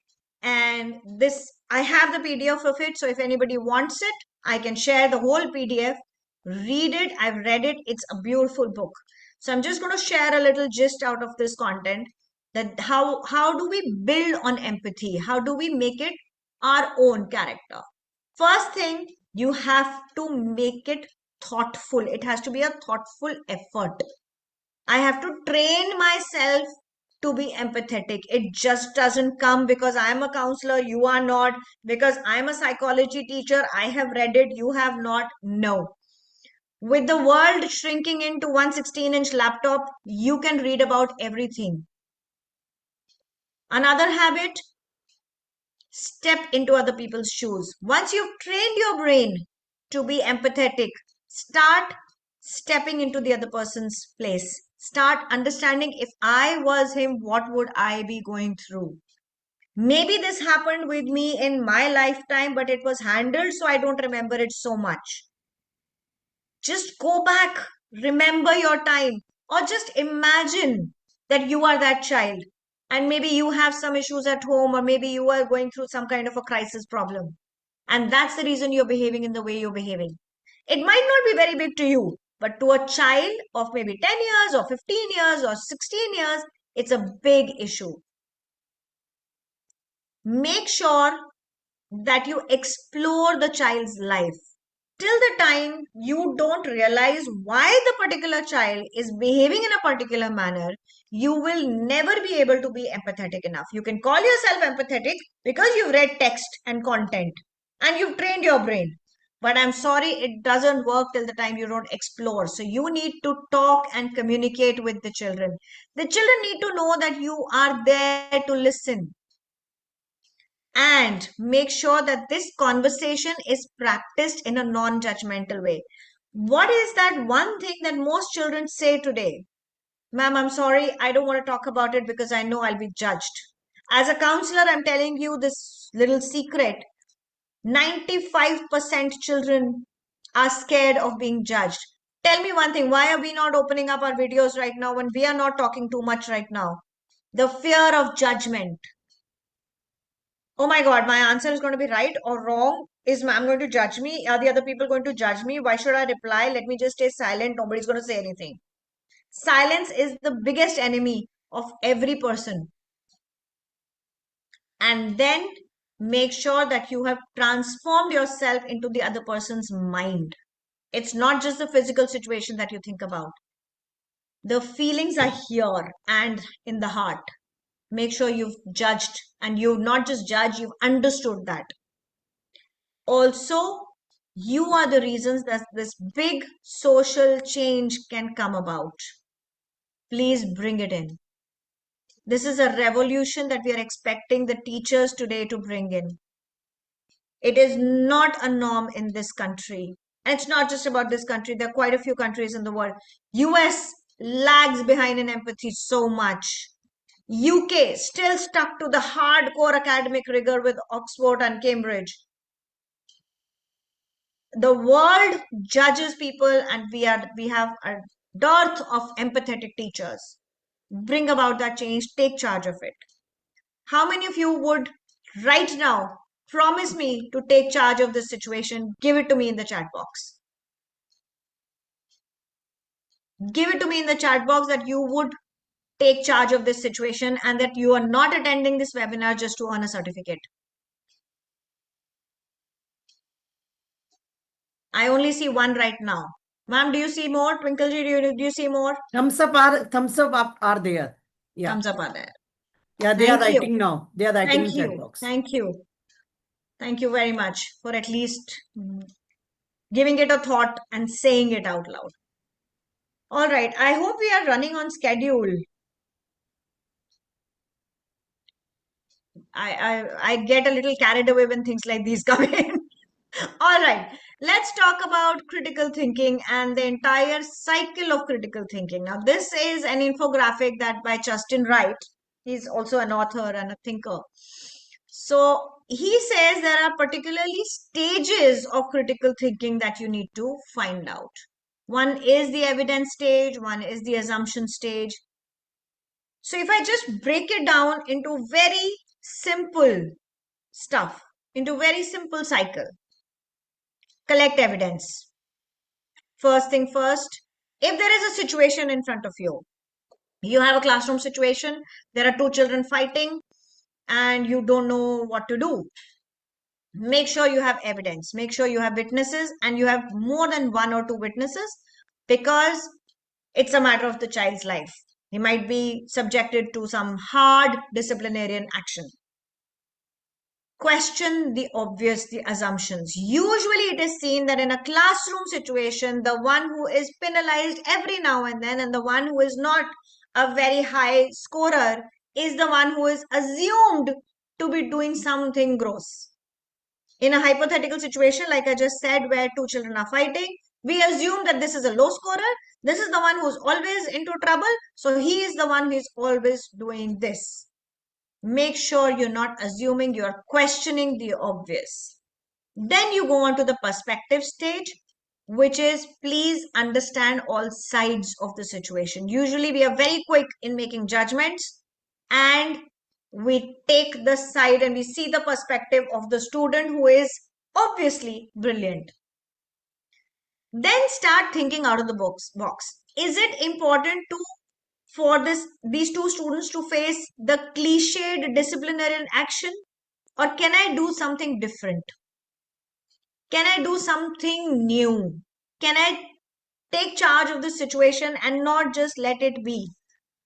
And this, I have the PDF of it. So if anybody wants it, I can share the whole PDF. Read it. I've read it. It's a beautiful book. So I'm just going to share a little gist out of this content, that how do we build on empathy? How do we make it our own character? First thing, you have to make it thoughtful. It has to be a thoughtful effort. I have to train myself to be empathetic. It just doesn't come because I'm a counselor, you are not, because I'm a psychology teacher, I have read it, you have not. No. With the world shrinking into 116-inch laptop, you can read about everything. Another habit, step into other people's shoes. Once you've trained your brain to be empathetic, start stepping into the other person's place. Start understanding, if I was him, what would I be going through? Maybe this happened with me in my lifetime, but it was handled, so I don't remember it so much. Just go back, remember your time, or just imagine that you are that child. And maybe you have some issues at home, or maybe you are going through some kind of a crisis problem. And that's the reason you're behaving in the way you're behaving. It might not be very big to you, but to a child of maybe 10 years or 15 years or 16 years, it's a big issue. Make sure that you explore the child's life. Till the time you don't realize why the particular child is behaving in a particular manner, you will never be able to be empathetic enough. You can call yourself empathetic because you've read text and content and you've trained your brain. But I'm sorry, it doesn't work till the time you don't explore. So you need to talk and communicate with the children. The children need to know that you are there to listen. And make sure that this conversation is practiced in a non-judgmental way. What is that one thing that most children say today? Ma'am, I'm sorry, I don't want to talk about it because I know I'll be judged. As a counselor, I'm telling you this little secret. 95% children are scared of being judged. Tell me one thing, why are we not opening up our videos right now when we are not talking too much right now? The fear of judgment. Oh my God, my answer is going to be right or wrong. Is ma'am going to judge me? Are the other people going to judge me? Why should I reply? Let me just stay silent. Nobody's going to say anything. Silence is the biggest enemy of every person. And then make sure that you have transformed yourself into the other person's mind. It's not just the physical situation that you think about. The feelings are here and in the heart. Make sure you've judged, and you've not just judged, you've understood that. Also, you are the reasons that this big social change can come about. Please bring it in. This is a revolution that we are expecting the teachers today to bring in. It is not a norm in this country. And it's not just about this country. There are quite a few countries in the world. US lags behind in empathy so much. UK still stuck to the hardcore academic rigor with Oxford and Cambridge. The world judges people, and we have a dearth of empathetic teachers. Bring about that change, take charge of it. How many of you would right now promise me to take charge of this situation? Give it to me in the chat box. Give it to me in the chat box that you would take charge of this situation and that you are not attending this webinar just to earn a certificate? I only see one right now. Ma'am, do you see more? Twinkleji, do you see more? Thumbs up are there. Yeah. Thumbs up are there. Yeah, they are Thank you. writing now. They are writing in Thank chat you. box. Thank you. Thank you very much for at least giving it a thought and saying it out loud. All right. I hope we are running on schedule. I get a little carried away when things like these come in. All right, let's talk about critical thinking and the entire cycle of critical thinking. Now, this is an infographic that by Justin Wright. He's also an author and a thinker. So he says there are particularly stages of critical thinking that you need to find out. One is the evidence stage, one is the assumption stage. So if I just break it down into very simple stuff, into very simple cycle, collect evidence. First thing first, if there is a situation in front of you, you have a classroom situation, there are two children fighting, and you don't know what to do. Make sure you have evidence, make sure you have witnesses, and you have more than one or two witnesses because it's a matter of the child's life. He might be subjected to some hard disciplinarian action. Question the obvious, the assumptions. Usually it is seen that in a classroom situation, the one who is penalized every now and then and the one who is not a very high scorer is the one who is assumed to be doing something gross. In a hypothetical situation, like I just said, where two children are fighting, we assume that this is a low scorer. This is the one who's always into trouble. So he is the one who is always doing this. Make sure you're not assuming, you're questioning the obvious. Then you go on to the perspective stage, which is please understand all sides of the situation. Usually we are very quick in making judgments and we take the side and we see the perspective of the student who is obviously brilliant. Then start thinking out of the box. Is it important for these two students to face the cliched disciplinary action, or can I do something different? Can I do something new? Can I take charge of the situation and not just let it be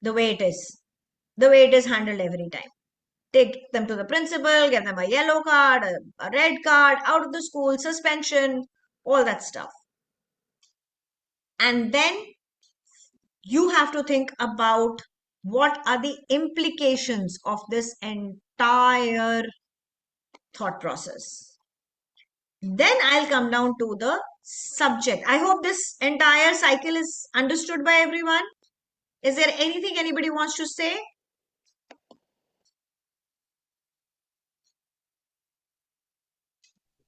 the way it is handled every time? Take them to the principal, give them a yellow card, a red card, out of the school, suspension, all that stuff. And then you have to think about what are the implications of this entire thought process. Then I'll come down to the subject. I hope this entire cycle is understood by everyone. Is there anything anybody wants to say?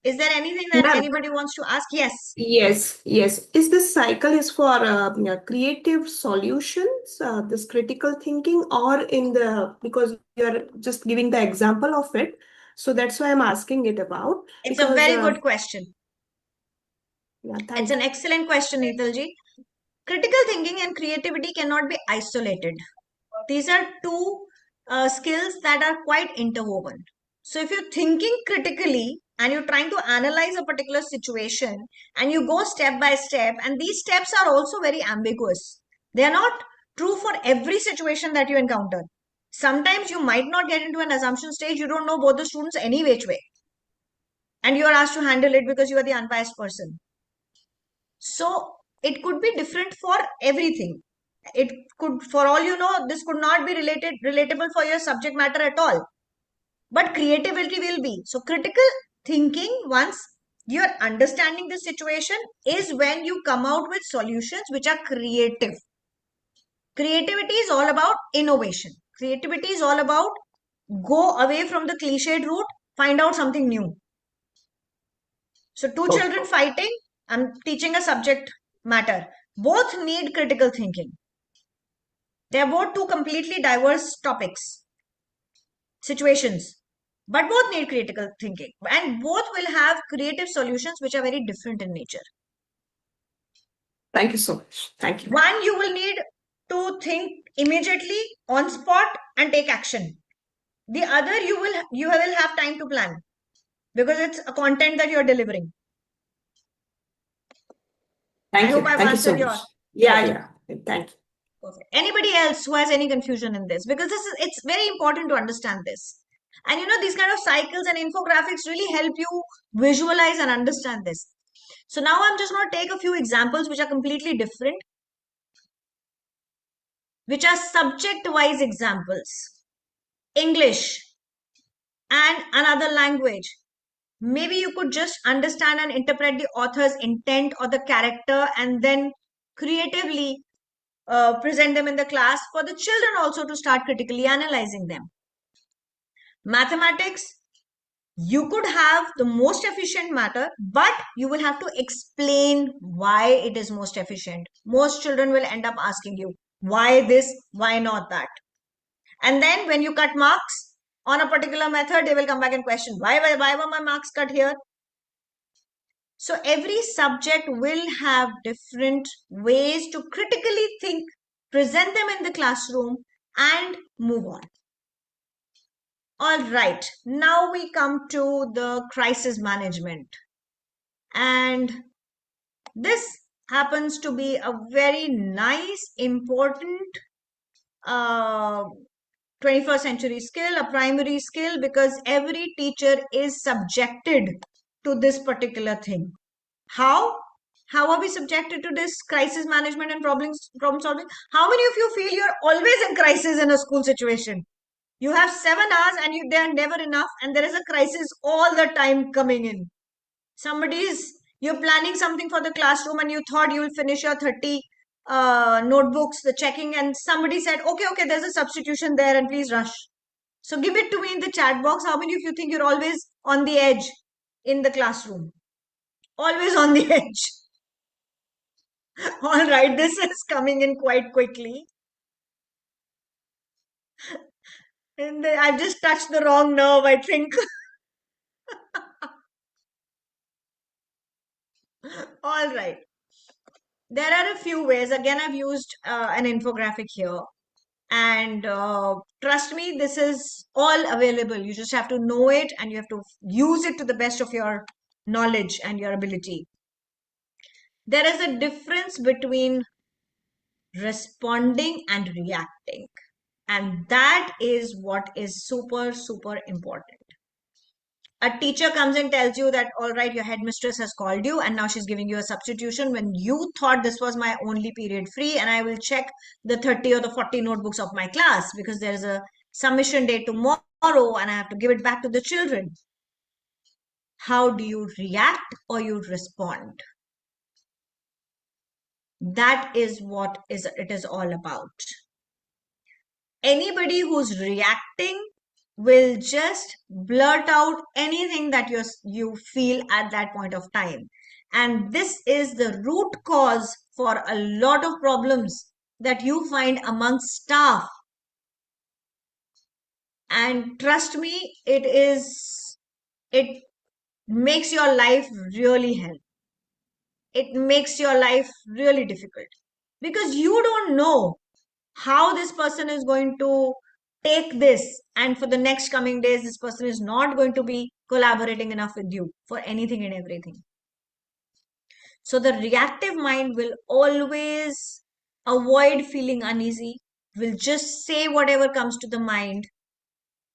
Is there anything that Ma'am. anybody wants to ask? Yes. Yes. Is this cycle is for creative solutions, this critical thinking, or because you're just giving the example of it, so that's why I'm asking it about. It's a very good question. Yeah, It's an excellent question, Neetalji. Critical thinking and creativity cannot be isolated. These are two skills that are quite interwoven. So if you're thinking critically and you're trying to analyze a particular situation and you go step by step, and these steps are also very ambiguous. They are not true for every situation that you encounter. Sometimes you might not get into an assumption stage. You don't know both the students any which way. And you are asked to handle it because you are the unbiased person. So it could be different for everything. It could, for all you know, this could not be relatable for your subject matter at all. But creativity will be. So critical thinking, once you're understanding the situation, is when you come out with solutions which are creative. Creativity is all about innovation. Creativity is all about go away from the cliched route, find out something new. So two children fighting, I'm teaching a subject matter. Both need critical thinking. They are both two completely diverse topics, situations, but both need critical thinking and both will have creative solutions which are very different in nature. Thank you so much. Thank you. One, you will need to think immediately on spot and take action. The other you will have time to plan because it's a content that you're delivering. Thank I you. hope I've Thank you so answered your much. Yeah, question. yeah. Thank you. Perfect. Anybody else who has any confusion in this? Because it's very important to understand this. And these kind of cycles and infographics really help you visualize and understand this. So now I'm just going to take a few examples which are completely different, which are subject-wise examples. English and another language. Maybe you could just understand and interpret the author's intent or the character and then creatively present them in the class for the children also to start critically analyzing them. Mathematics, you could have the most efficient matter, but you will have to explain why it is most efficient. Most children will end up asking you, why this, why not that? And then when you cut marks on a particular method, they will come back and question, why were my marks cut here? So every subject will have different ways to critically think, present them in the classroom, and move on. All right, now we come to the crisis management. And this happens to be a very nice, important 21st century skill, a primary skill, because every teacher is subjected to this particular thing. How are we subjected to this crisis management and problem solving? How many of you feel you're always in crisis in a school situation? You have 7 hours and they are never enough, and there is a crisis all the time coming in. You're planning something for the classroom and you thought you will finish your 30 notebooks, the checking, and somebody said, okay, there's a substitution there and please rush. So give it to me in the chat box. How many of you think you're always on the edge in the classroom? Always on the edge. All right, this is coming in quite quickly. And I've just touched the wrong nerve, I think. All right. There are a few ways. Again, I've used an infographic here. And trust me, this is all available. You just have to know it and you have to use it to the best of your knowledge and your ability. There is a difference between responding and reacting. And that is what is super, super important. A teacher comes and tells you that, all right, your headmistress has called you and now she's giving you a substitution when you thought this was my only period free and I will check the 30 or the 40 notebooks of my class because there is a submission day tomorrow and I have to give it back to the children. How do you react or you respond? That is what it is all about. Anybody who's reacting will just blurt out anything that you feel at that point of time. And this is the root cause for a lot of problems that you find amongst staff. And trust me, it makes your life really hell. It makes your life really difficult because you don't know how this person is going to take this, and for the next coming days this person is not going to be collaborating enough with you for anything and everything. So the reactive mind will always avoid feeling uneasy, will just say whatever comes to the mind,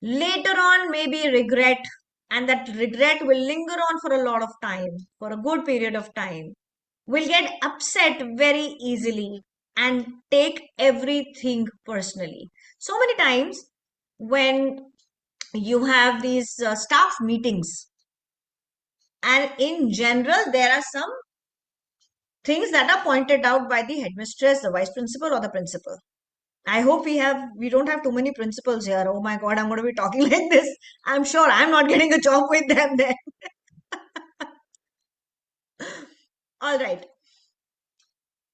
later on maybe regret, and that regret will linger on for a lot of time, for a good period of time, will get upset very easily and take everything personally. So many times when you have these staff meetings, and in general, there are some things that are pointed out by the headmistress, the vice principal, or the principal. I hope we don't have too many principals here. Oh my God, I'm going to be talking like this. I'm sure I'm not getting a job with them then. All right.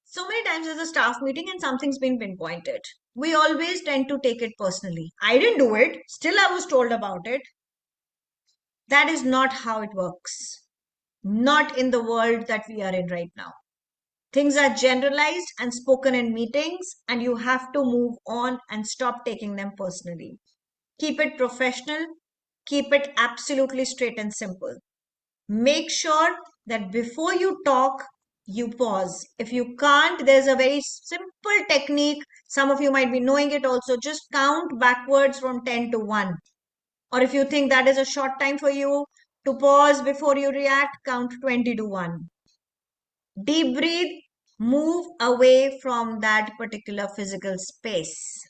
So many times there's a staff meeting and something's been pinpointed. We always tend to take it personally. I didn't do it. Still, I was told about it. That is not how it works. Not in the world that we are in right now. Things are generalized and spoken in meetings, and you have to move on and stop taking them personally. Keep it professional, keep it absolutely straight and simple. Make sure that before you talk, you pause. If you can't, there's a very simple technique. Some of you might be knowing it also. Just count backwards from 10 to 1. Or if you think that is a short time for you to pause before you react, count 20 to 1. Deep breathe, move away from that particular physical space.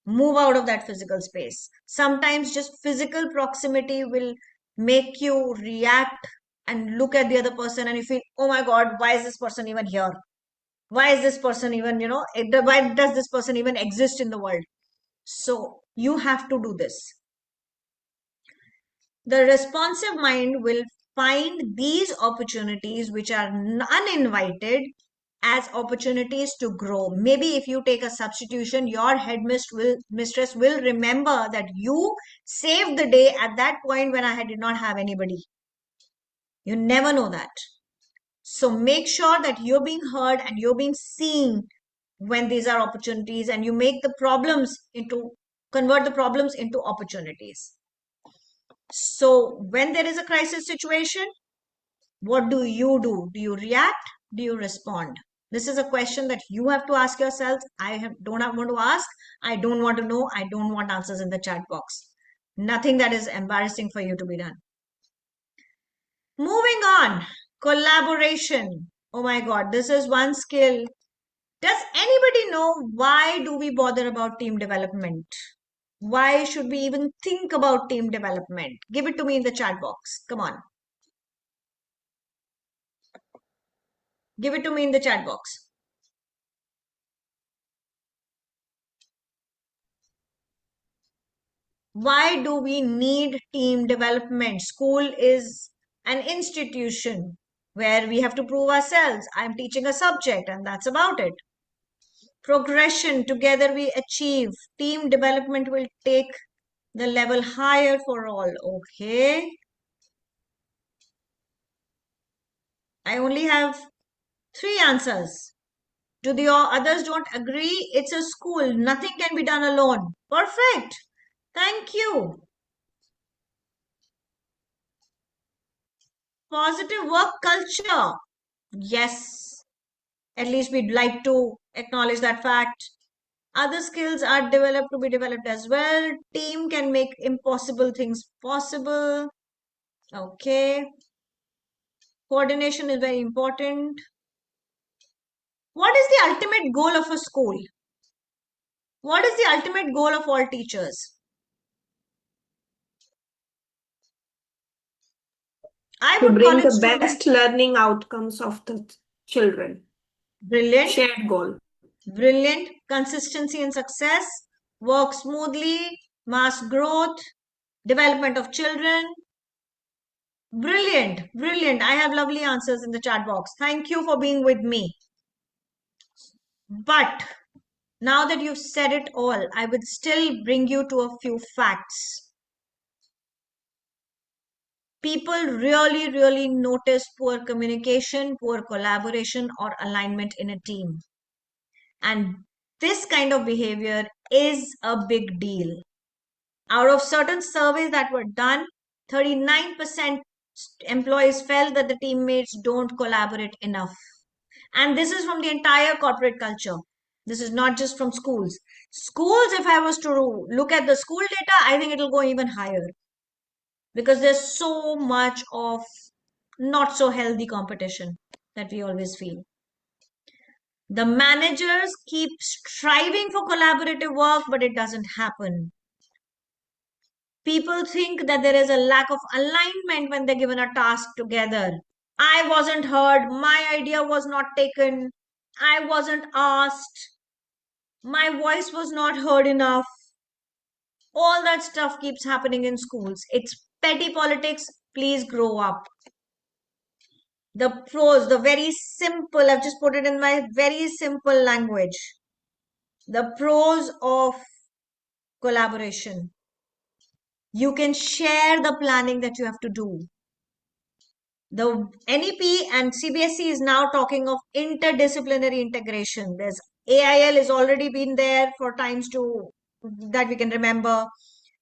Move out of that physical space. Sometimes just physical proximity will make you react and look at the other person and you feel, oh my God, why is this person even here? Why is this person even, why does this person even exist in the world? So you have to do this. The responsive mind will find these opportunities which are uninvited as opportunities to grow. Maybe if you take a substitution, your mistress will remember that you saved the day at that point when I did not have anybody. You never know that. So make sure that you're being heard and you're being seen when these are opportunities, and you make convert the problems into opportunities. So when there is a crisis situation, what do? Do you react? Do you respond? This is a question that you have to ask yourself. Don't want to ask. I don't want to know. I don't want answers in the chat box. Nothing that is embarrassing for you to be done. Moving on, collaboration. Oh my God, this is one skill. Does anybody know why do we bother about team development? Why should we even think about team development? Give it to me in the chat box. Come on. Give it to me in the chat box. Why do we need team development? School is an institution where we have to prove ourselves. I'm teaching a subject and that's about it. Progression, together we achieve. Team development will take the level higher for all. Okay. I only have 3 answers. To the others don't agree, it's a school. Nothing can be done alone. Perfect. Thank you. Positive work culture. Yes. At least we'd like to acknowledge that fact. Other skills are developed to be developed as well. Team can make impossible things possible. Okay. Coordination is very important. What is the ultimate goal of a school? What is the ultimate goal of all teachers? I To would call bring it the student. best learning outcomes of the children. Brilliant. Shared goal. Brilliant. Consistency and success. Work smoothly. Mass growth. Development of children. Brilliant. Brilliant. I have lovely answers in the chat box. Thank you for being with me. But now that you've said it all, I would still bring you to a few facts. People really, really notice poor communication, poor collaboration, or alignment in a team. And this kind of behavior is a big deal. Out of certain surveys that were done, 39% employees felt that the teammates don't collaborate enough. And this is from the entire corporate culture. This is not just from schools. Schools, if I was to look at the school data, I think it'll go even higher. Because there's so much of not so healthy competition that we always feel. The managers keep striving for collaborative work, but it doesn't happen. People think that there is a lack of alignment when they're given a task together. I wasn't heard. My idea was not taken. I wasn't asked. My voice was not heard enough. All that stuff keeps happening in schools. It's petty politics. Please grow up. The pros, the very simple, I've just put it in my very simple language. The pros of collaboration. You can share the planning that you have to do. The NEP and CBSE is now talking of interdisciplinary integration. There's AIL has already been there for times to that we can remember.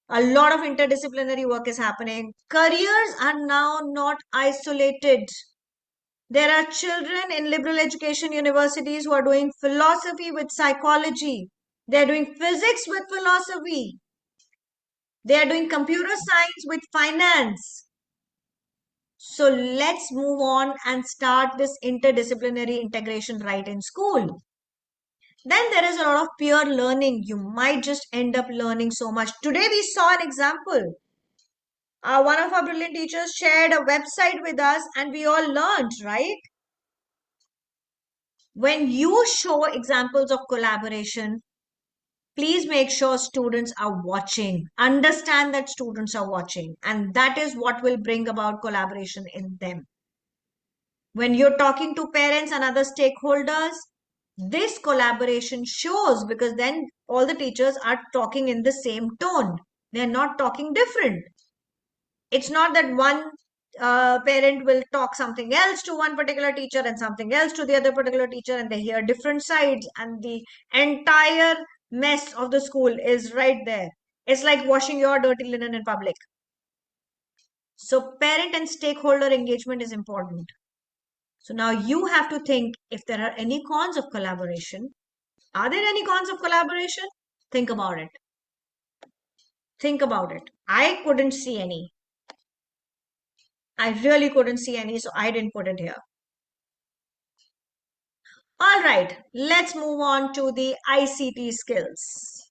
A lot of interdisciplinary work is happening. Careers are now not isolated. There are children in liberal education universities who are doing philosophy with psychology. They're doing physics with philosophy. They are doing computer science with finance. So let's move on and start this interdisciplinary integration right in school. Then there is a lot of peer learning. You might just end up learning so much. Today we saw an example. One of our brilliant teachers shared a website with us and we all learned, right? When you show examples of collaboration, please make sure students are watching. Understand that students are watching, and that is what will bring about collaboration in them. When you're talking to parents and other stakeholders, this collaboration shows, because then all the teachers are talking in the same tone. They're not talking different. It's not that one parent will talk something else to one particular teacher and something else to the other particular teacher, and they hear different sides, and the entire mess of the school is right there. It's like washing your dirty linen in public. So parent and stakeholder engagement is important. So now you have to think if there are any cons of collaboration. Are there any cons of collaboration? Think about it. Think about it. I couldn't see any. I really couldn't see any, so I didn't put it here. All right, let's move on to the ICT skills.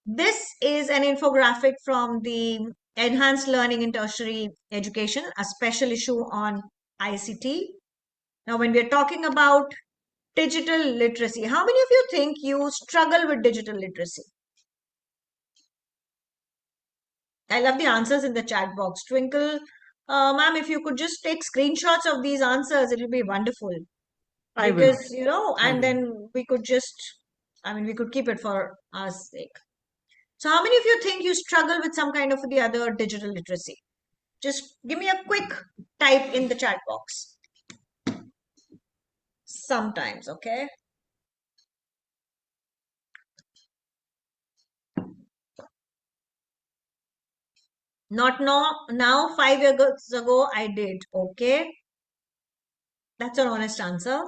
This is an infographic from the Enhanced Learning in Tertiary Education, a special issue on ICT. Now, when we're talking about digital literacy, how many of you think you struggle with digital literacy? I love the answers in the chat box. Twinkle, ma'am, if you could just take screenshots of these answers, it will be wonderful. I will. Because, you know, I and will. then we could just, I mean, we could keep it for our sake. So how many of you think you struggle with some kind of the other digital literacy? Just give me a quick type in the chat box. Sometimes, okay? Not now, 5 years ago, I did, okay? That's an honest answer.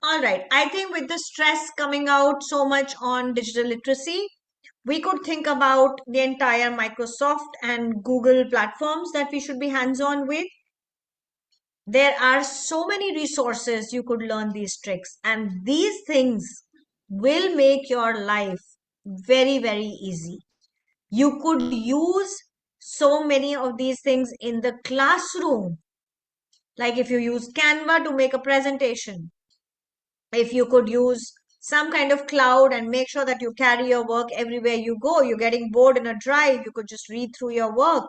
All right, I think with the stress coming out so much on digital literacy, we could think about the entire Microsoft and Google platforms that we should be hands-on with. There are so many resources you could learn these tricks, and these things will make your life very, very easy. You could use so many of these things in the classroom. Like if you use Canva to make a presentation, if you could use some kind of cloud and make sure that you carry your work everywhere you go, you're getting bored in a drive, you could just read through your work.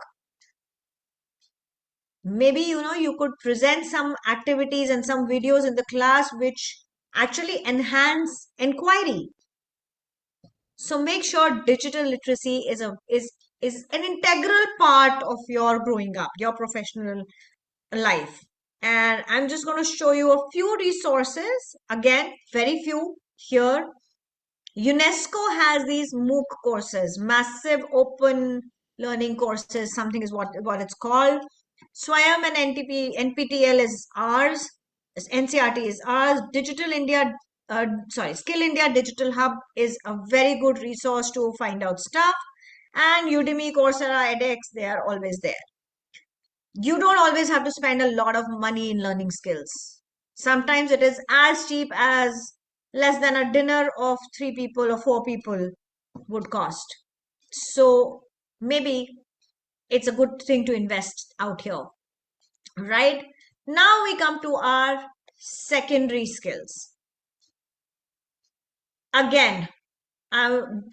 Maybe, you know, you could present some activities and some videos in the class which actually enhance inquiry. So make sure digital literacy is an integral part of your growing up, your professional life. And I'm just going to show you a few resources. Again, very few here. UNESCO has these MOOC courses, massive open learning courses, something is what it's called. SWAYAM and NPTEL is ours. NCRT is ours. Skill India Digital Hub is a very good resource to find out stuff. And Udemy, Coursera, edX, they are always there. You don't always have to spend a lot of money in learning skills. Sometimes it is as cheap as less than a dinner of 3 people or 4 people would cost. So maybe it's a good thing to invest out here. Right? Now we come to our secondary skills. Again,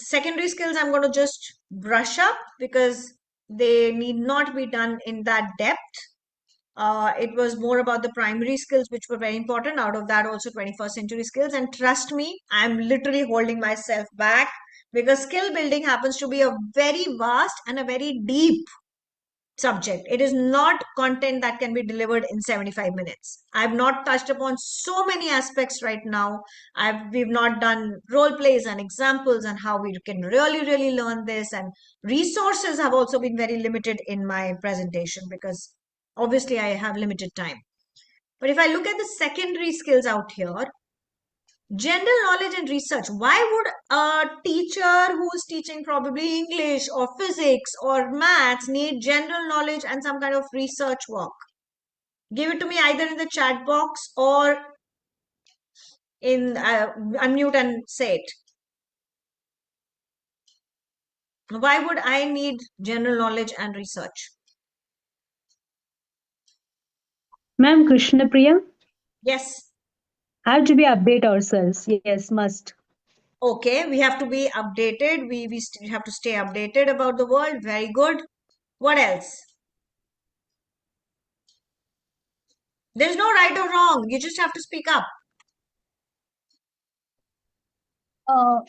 secondary skills I'm going to just brush up because they need not be done in that depth. It was more about the primary skills, which were very important. Out of that, also 21st century skills. And trust me, I'm literally holding myself back because skill building happens to be a very vast and a very deep subject. It is not content that can be delivered in 75 minutes. I've not touched upon so many aspects right now. We've not done role plays and examples and how we can really learn this, and resources have also been very limited in my presentation because obviously I have limited time. But if I look at the secondary skills out here, general knowledge and research. Why would a teacher who's teaching probably English or physics or maths need general knowledge and some kind of research work? Give it to me either in the chat box or in unmute and say it. Why would I need general knowledge and research? Ma'am, Krishna Priya, Yes. have to be update ourselves. Yes, must. Okay, we have to be updated. We have to stay updated about the world. Very good. What else? There's no right or wrong. You just have to speak up. Uh,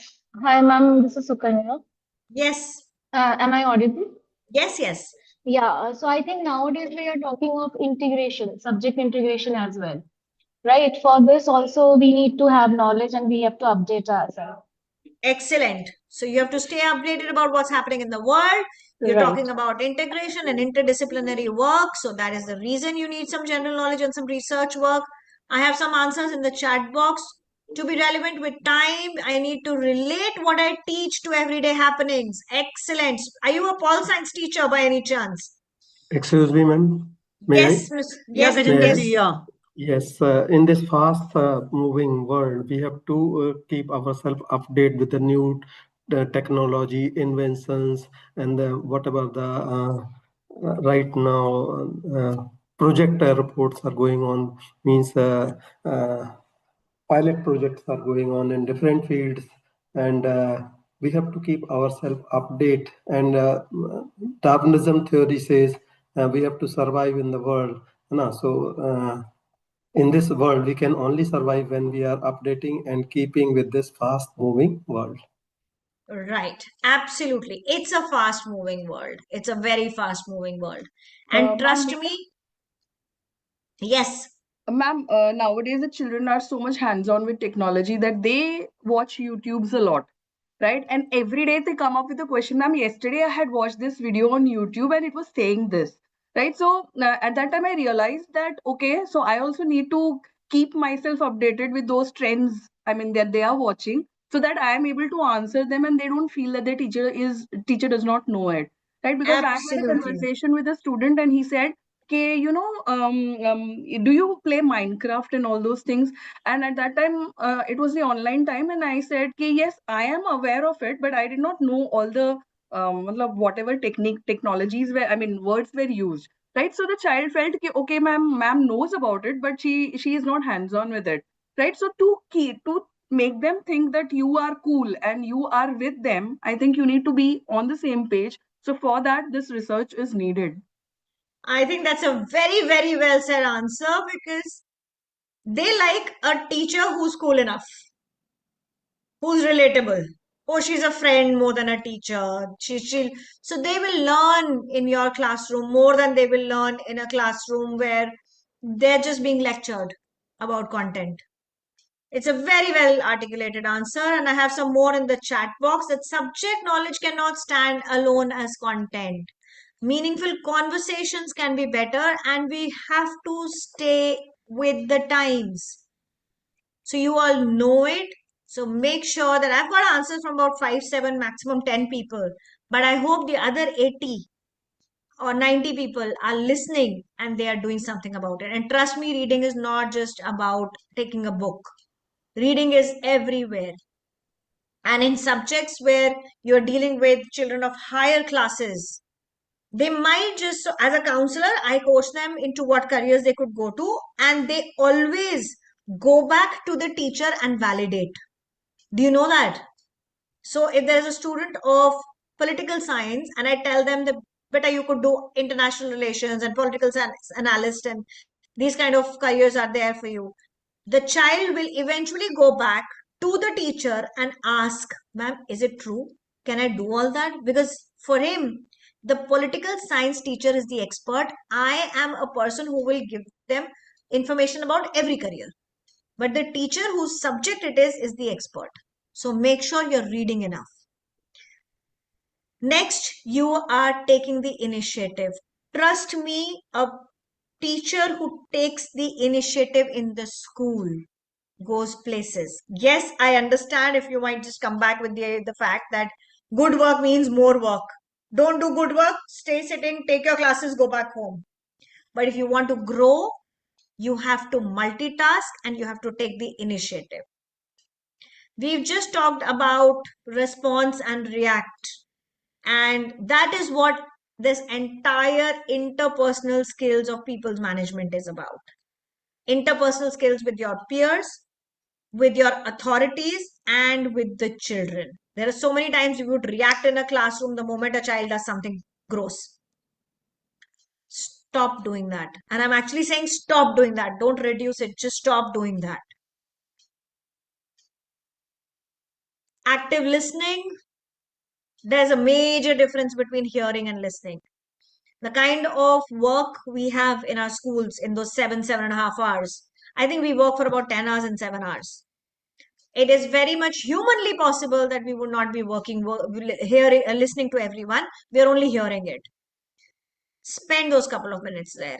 Hi, ma'am. This is Sukanya. Yes. Am I audible? Yes, yes. Yeah. So I think nowadays we are talking of integration, subject integration as well, right? For this also we need to have knowledge and we have to update ourselves. Excellent. So you have to stay updated about what's happening in the world. You're Right. talking about integration and interdisciplinary work. So that is the reason you need some general knowledge and some research work. I have some answers in the chat box. To be relevant with time, I need to relate what I teach to everyday happenings. Excellent. Are you a pol science teacher by any chance? Excuse me, ma'am. May I? Yes, Yeah, yes, May I? Gajendra ji, yeah. Yes, in this fast moving world, we have to keep ourselves updated with the new technology, inventions, and whatever the right now project reports are going on, means pilot projects are going on in different fields, and we have to keep ourselves update. And Darwinism theory says we have to survive in the world. In this world, we can only survive when we are updating and keeping with this fast moving world. Right. Absolutely. It's a fast moving world. It's a very fast moving world. And trust Ma'am, me, yes. Ma'am, nowadays the children are so much hands-on with technology that they watch YouTubes a lot, right? And every day they come up with a question. Ma'am, yesterday I had watched this video on YouTube and it was saying this, right? So at that time I realized that, okay, so I also need to keep myself updated with those trends, I mean, that they are watching, so that I am able to answer them and they don't feel that the teacher does not know it, right? Because I had a Absolutely. conversation with a student and he said, okay, do you play Minecraft and all those things? And at that time, it was the online time, and I said, okay, yes, I am aware of it, but I did not know all the whatever technologies were, I mean, words were used, right? So the child felt, okay, ma'am knows about it, but she is not hands-on with it, right? So to make them think that you are cool and you are with them, I think you need to be on the same page. So for that, this research is needed. I think that's a very well said answer because they like a teacher who's cool enough, who's relatable. Oh, she's a friend more than a teacher. She'll so they will learn in your classroom more than they will learn in a classroom where they're just being lectured about content. It's a very well articulated answer, and I have some more in the chat box that subject knowledge cannot stand alone as content. Meaningful conversations can be better, and we have to stay with the times. So, you all know it. So, make sure that I've got answers from about 5, 7, maximum 10 people, but I hope the other 80 or 90 people are listening and they are doing something about it. And trust me, reading is not just about taking a book. Reading is everywhere. And in subjects where you're dealing with children of higher classes, they might just, so as a counselor, I coach them into what careers they could go to, and they always go back to the teacher and validate. Do you know that? So if there's a student of political science and I tell them that better you could do international relations and political science analyst and these kind of careers are there for you, the child will eventually go back to the teacher and ask, ma'am, is it true? Can I do all that? Because for him, The political science teacher is the expert. I am a person who will give them information about every career. But the teacher whose subject it is the expert. So make sure you're reading enough. Next, you are taking the initiative. Trust me, a teacher who takes the initiative in the school goes places. Yes, I understand if you might just come back with the fact that good work means more work. Don't do good work, stay sitting, take your classes, go back home. But if you want to grow, you have to multitask and you have to take the initiative. We've just talked about response and react. And that is what this entire interpersonal skills of people's management is about. Interpersonal skills with your peers, with your authorities, and with the children. There are so many times you would react in a classroom the moment a child does something gross. Stop doing that. And I'm actually saying stop doing that. Don't reduce it. Just stop doing that. Active listening. There's a major difference between hearing and listening. The kind of work we have in our schools in those 7.5 hours, I think we work for about 10 hours and 7 hours. It is very much humanly possible that we would not be hearing, listening to everyone. We are only hearing it. Spend those couple of minutes there.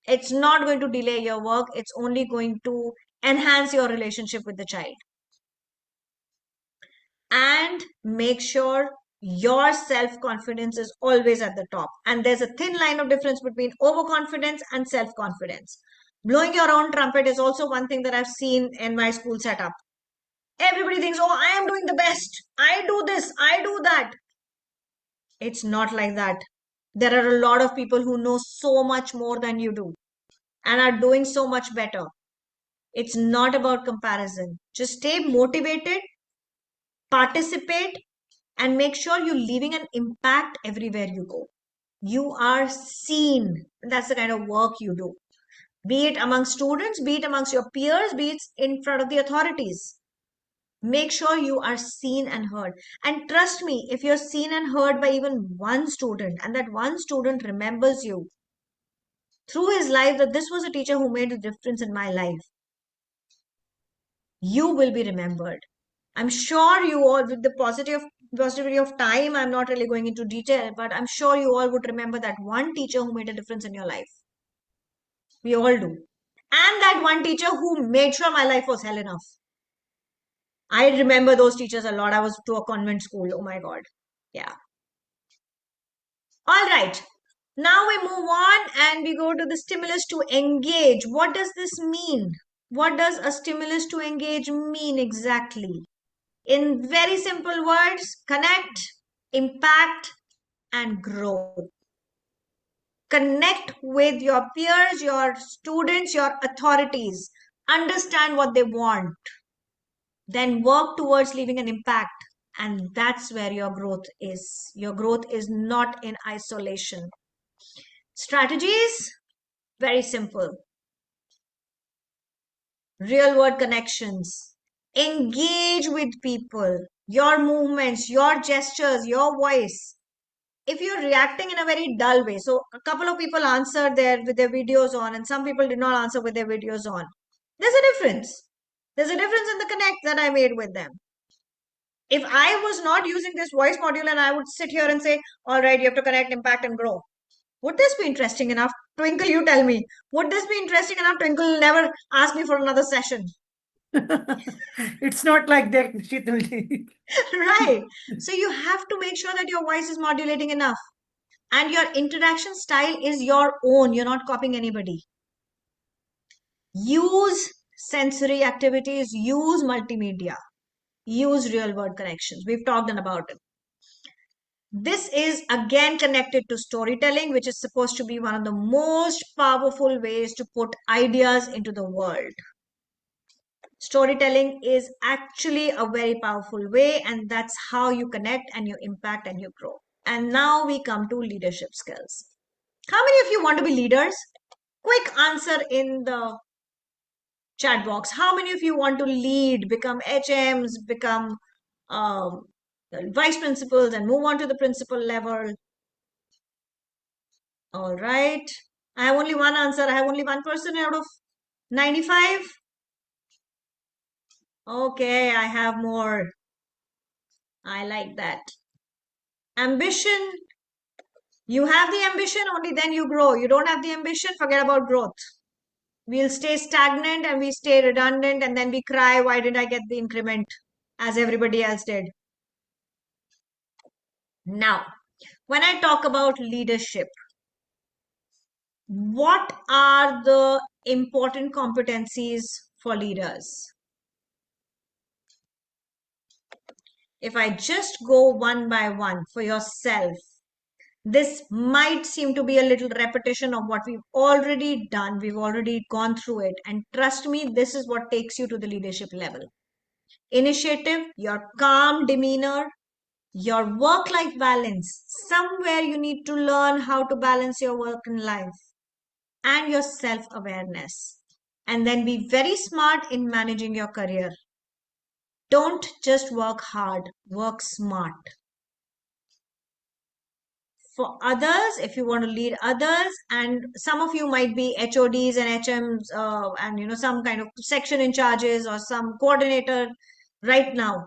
It's not going to delay your work. It's only going to enhance your relationship with the child. And make sure your self-confidence is always at the top. And there's a thin line of difference between overconfidence and self-confidence. Blowing your own trumpet is also one thing that I've seen in my school setup. Everybody thinks, oh, I am doing the best. I do this, I do that. It's not like that. There are a lot of people who know so much more than you do and are doing so much better. It's not about comparison. Just stay motivated, participate, and make sure you're leaving an impact everywhere you go. You are seen. That's the kind of work you do. Be it among students, be it amongst your peers, be it in front of the authorities. Make sure you are seen and heard. And trust me, if you're seen and heard by even one student, and that one student remembers you through his life, that this was a teacher who made a difference in my life, you will be remembered. I'm sure you all, with the positivity of time, I'm not really going into detail, but I'm sure you all would remember that one teacher who made a difference in your life. We all do. And that one teacher who made sure my life was hell enough. I remember those teachers a lot. I was to a convent school. Oh my God. Yeah. All right. Now we move on and we go to the stimulus to engage. What does this mean? What does a stimulus to engage mean exactly? In very simple words, connect, impact, and grow. Connect with your peers, your students, your authorities. Understand what they want. Then work towards leaving an impact. And that's where your growth is. Your growth is not in isolation. Strategies, very simple. Real world connections. Engage with people. Your movements, your gestures, your voice. If you're reacting in a very dull way, so a couple of people answered there with their videos on and some people did not answer with their videos on. There's a difference. There's a difference in the connect that I made with them. If I was not using this voice module and I would sit here and say, all right, you have to connect, impact, and grow. Would this be interesting enough? Twinkle, you tell me. Would this be interesting enough? Twinkle never ask me for another session. It's not like that, Shitulji. Right. So you have to make sure that your voice is modulating enough. And your interaction style is your own. You're not copying anybody. Use sensory activities, use multimedia, use real world connections. We've talked about it. This is again connected to storytelling, which is supposed to be one of the most powerful ways to put ideas into the world. Storytelling is actually a very powerful way, and that's how you connect and you impact and you grow. And now we come to leadership skills. How many of you want to be leaders? Quick answer in the chat box. How many of you want to lead, become HMs, become vice principals and move on to the principal level? All right. I have only one answer. I have only one person out of 95. Okay, I have more. I like that. Ambition. You have the ambition, only then you grow. You don't have the ambition, forget about growth. We'll stay stagnant and we stay redundant, and then we cry, why did I get the increment as everybody else did? Now, when I talk about leadership, what are the important competencies for leaders? If I just go one by one for yourself, this might seem to be a little repetition of what we've already done. We've already gone through it. And trust me, this is what takes you to the leadership level. Initiative, your calm demeanor, your work-life balance. Somewhere you need to learn how to balance your work and life, and your self-awareness. And then be very smart in managing your career. Don't just work hard, work smart. For others, if you want to lead others, and some of you might be HODs and HMs, and some kind of section in charges or some coordinator right now,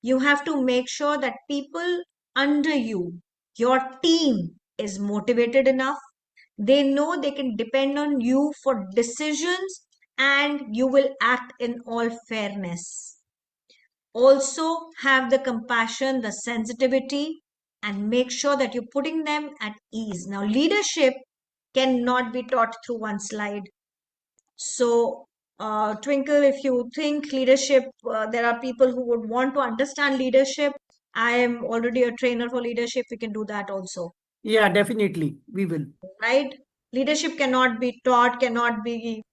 you have to make sure that people under you, your team, is motivated enough. They know they can depend on you for decisions, and you will act in all fairness. Also have the compassion, the sensitivity, and make sure that you're putting them at ease. Now, leadership cannot be taught through one slide. So, Twinkle, if you think leadership, there are people who would want to understand leadership. I am already a trainer for leadership. We can do that also. Yeah, definitely. We will. Right? Leadership cannot be taught, cannot be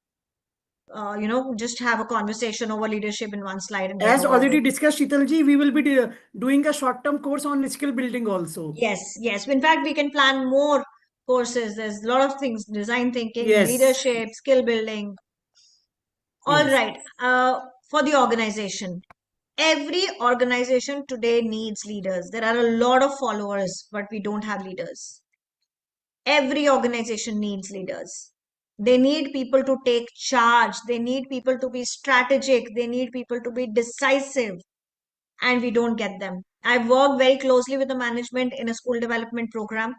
just have a conversation over leadership in one slide and get As over already it. discussed, Shitalji, we will be doing a short-term course on skill building also. Yes, yes. In fact, we can plan more courses. There's a lot of things: design thinking, Yes. leadership, skill building. All Yes. right. For the organization, every organization today needs leaders. There are a lot of followers, but we don't have leaders. Every organization needs leaders. They need people to take charge. They need people to be strategic. They need people to be decisive. And we don't get them. I've worked very closely with the management in a school development program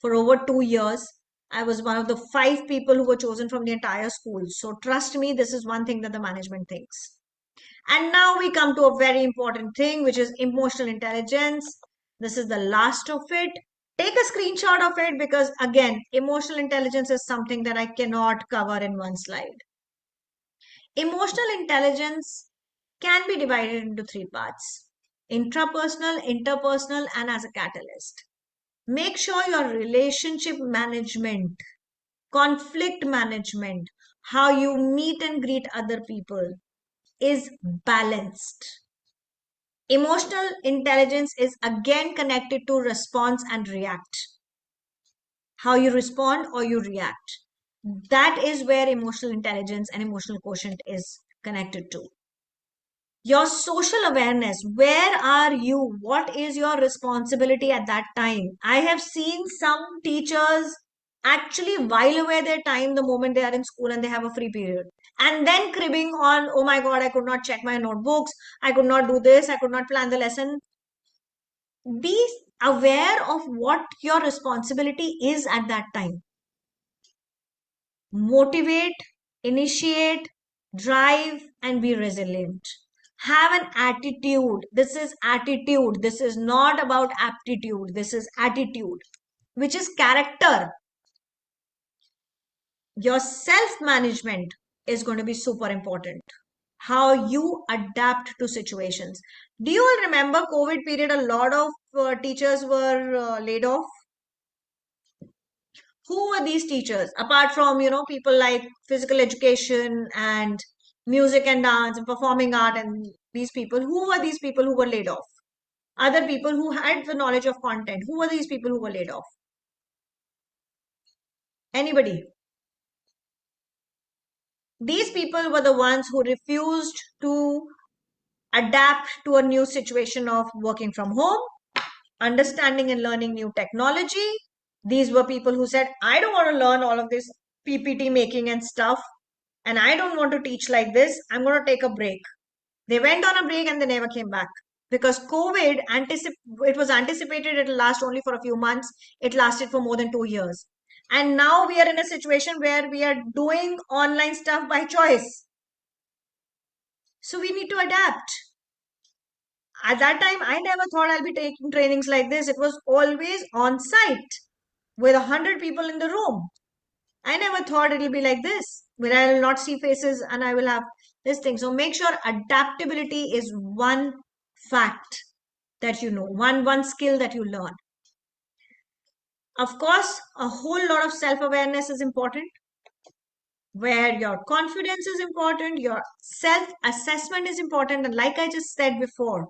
for over 2 years. I was one of the 5 people who were chosen from the entire school. So trust me, this is one thing that the management thinks. And now we come to a very important thing, which is emotional intelligence. This is the last of it. Take a screenshot of it, because again, emotional intelligence is something that I cannot cover in one slide. Emotional intelligence can be divided into 3 parts: intrapersonal, interpersonal, and as a catalyst. Make sure your relationship management, conflict management, how you meet and greet other people is balanced. Emotional intelligence is again connected to response and react. How you respond or you react. That is where emotional intelligence and emotional quotient is connected to. Your social awareness, where are you? What is your responsibility at that time? I have seen some teachers actually while away their time the moment they are in school and they have a free period, and then cribbing on, oh my god, I could not check my notebooks, I could not do this, I could not plan the lesson. Be aware of what your responsibility is at that time. Motivate, initiate, drive, and be resilient. Have an attitude. This is attitude. This is not about aptitude. This is attitude, which is character. Your self-management is going to be super important. How you adapt to situations. Do you all remember COVID period? A lot of teachers were laid off. Who were these teachers? Apart from, people like physical education and music and dance and performing art and these people, who were these people who were laid off? Other people who had the knowledge of content. Who were these people who were laid off? Anybody? These people were the ones who refused to adapt to a new situation of working from home, understanding and learning new technology, These were people who said, I don't want to learn all of this PPT making and stuff, and I don't want to teach like this. I'm going to take a break. They went on a break and they never came back because COVID, it was anticipated it will last only for a few months. It lasted for more than 2 years. And now we are in a situation where we are doing online stuff by choice. So we need to adapt. At that time, I never thought I'll be taking trainings like this. It was always on site with 100 people in the room. I never thought it'll be like this, where I will not see faces and I will have this thing. So make sure adaptability is one fact that you know, one skill that you learn. Of course, a whole lot of self-awareness is important, where your confidence is important, your self-assessment is important. And like I just said before,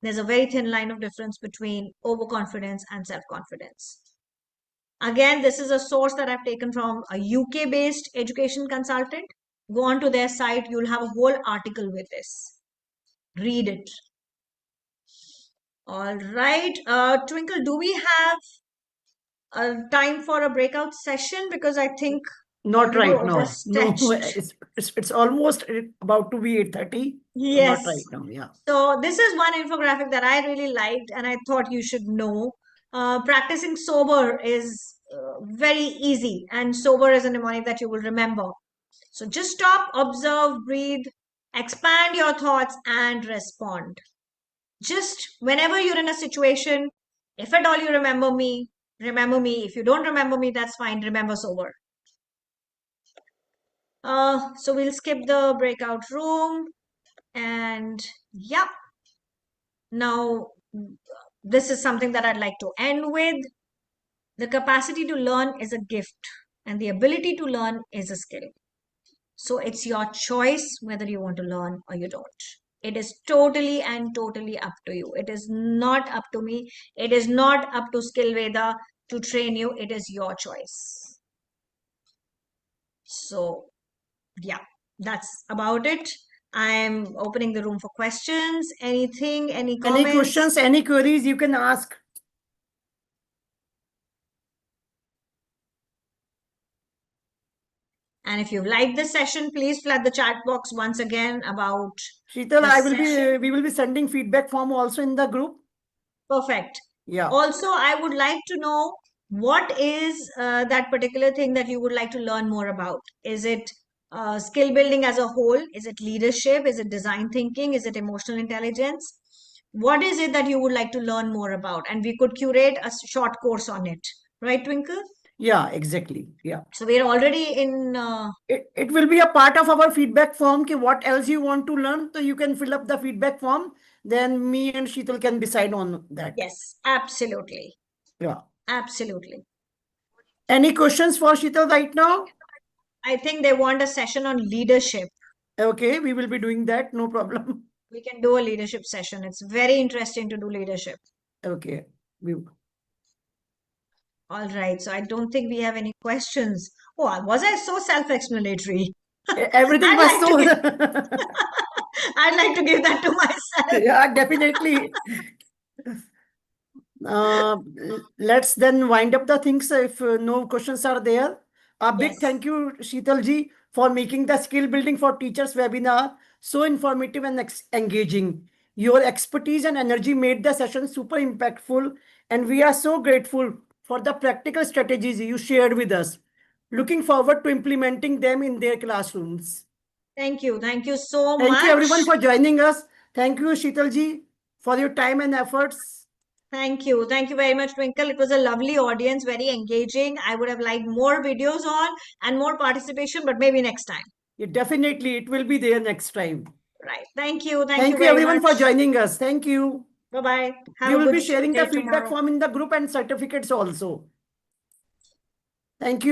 there's a very thin line of difference between overconfidence and self-confidence. Again, this is a source that I've taken from a UK-based education consultant. Go on to their site. You'll have a whole article with this. Read it. All right. Twinkle, do we have a time for a breakout session? Because I think Not we were right now. No, overstretched. it's almost about to be 8:30. Yes. Not right now, yeah. So this is one infographic that I really liked and I thought you should know. Practicing sober is very easy, and sober is a mnemonic that you will remember. So just stop, observe, breathe, expand your thoughts and respond. Just whenever you're in a situation, if at all you remember me, remember me. If you don't remember me, that's fine. Remember sober. So we'll skip the breakout room and yeah. Now, this is something that I'd like to end with. The capacity to learn is a gift and the ability to learn is a skill. So it's your choice whether you want to learn or you don't. It is totally and totally up to you. It is not up to me. It is not up to Skillveda to train you. It is your choice. So yeah, that's about it. I'm opening the room for questions. Anything, any comments? Any questions, any queries you can ask. And if you've liked this session, please flood the chat box once again about Sheetal, we will be sending feedback form also in the group. Perfect. Yeah. Also, I would like to know what is that particular thing that you would like to learn more about. Is it skill building as a whole? Is it leadership? Is it design thinking? Is it emotional intelligence? What is it that you would like to learn more about? And we could curate a short course on it. Right, Twinkle? Yeah, exactly. Yeah. So we're already in... It will be a part of our feedback form. What else you want to learn? So you can fill up the feedback form. Then me and Sheetal can decide on that. Yes, absolutely. Yeah. Absolutely. Any questions for Sheetal right now? I think they want a session on leadership. Okay, we will be doing that. No problem. We can do a leadership session. It's very interesting to do leadership. Okay. All right. So I don't think we have any questions. Oh, was I so self-explanatory? Everything was so... I'd like to give that to myself. Yeah, definitely. Let's then wind up the things if no questions are there. A big thank you, Sheetal ji, for making the skill building for teachers webinar so informative and engaging. Your expertise and energy made the session super impactful, and we are so grateful for the practical strategies you shared with us. Looking forward to implementing them in their classrooms. Thank you. Thank you so much. Thank you everyone for joining us. Thank you, Sheetal ji, for your time and efforts. Thank you. Thank you very much, Twinkle. It was a lovely audience, very engaging. I would have liked more videos on and more participation, but maybe next time. Yeah, definitely, it will be there next time. Right. Thank you. Thank you everyone for joining us. Thank you. Bye-bye. We will be sharing the feedback form in the group and certificates also. Thank you.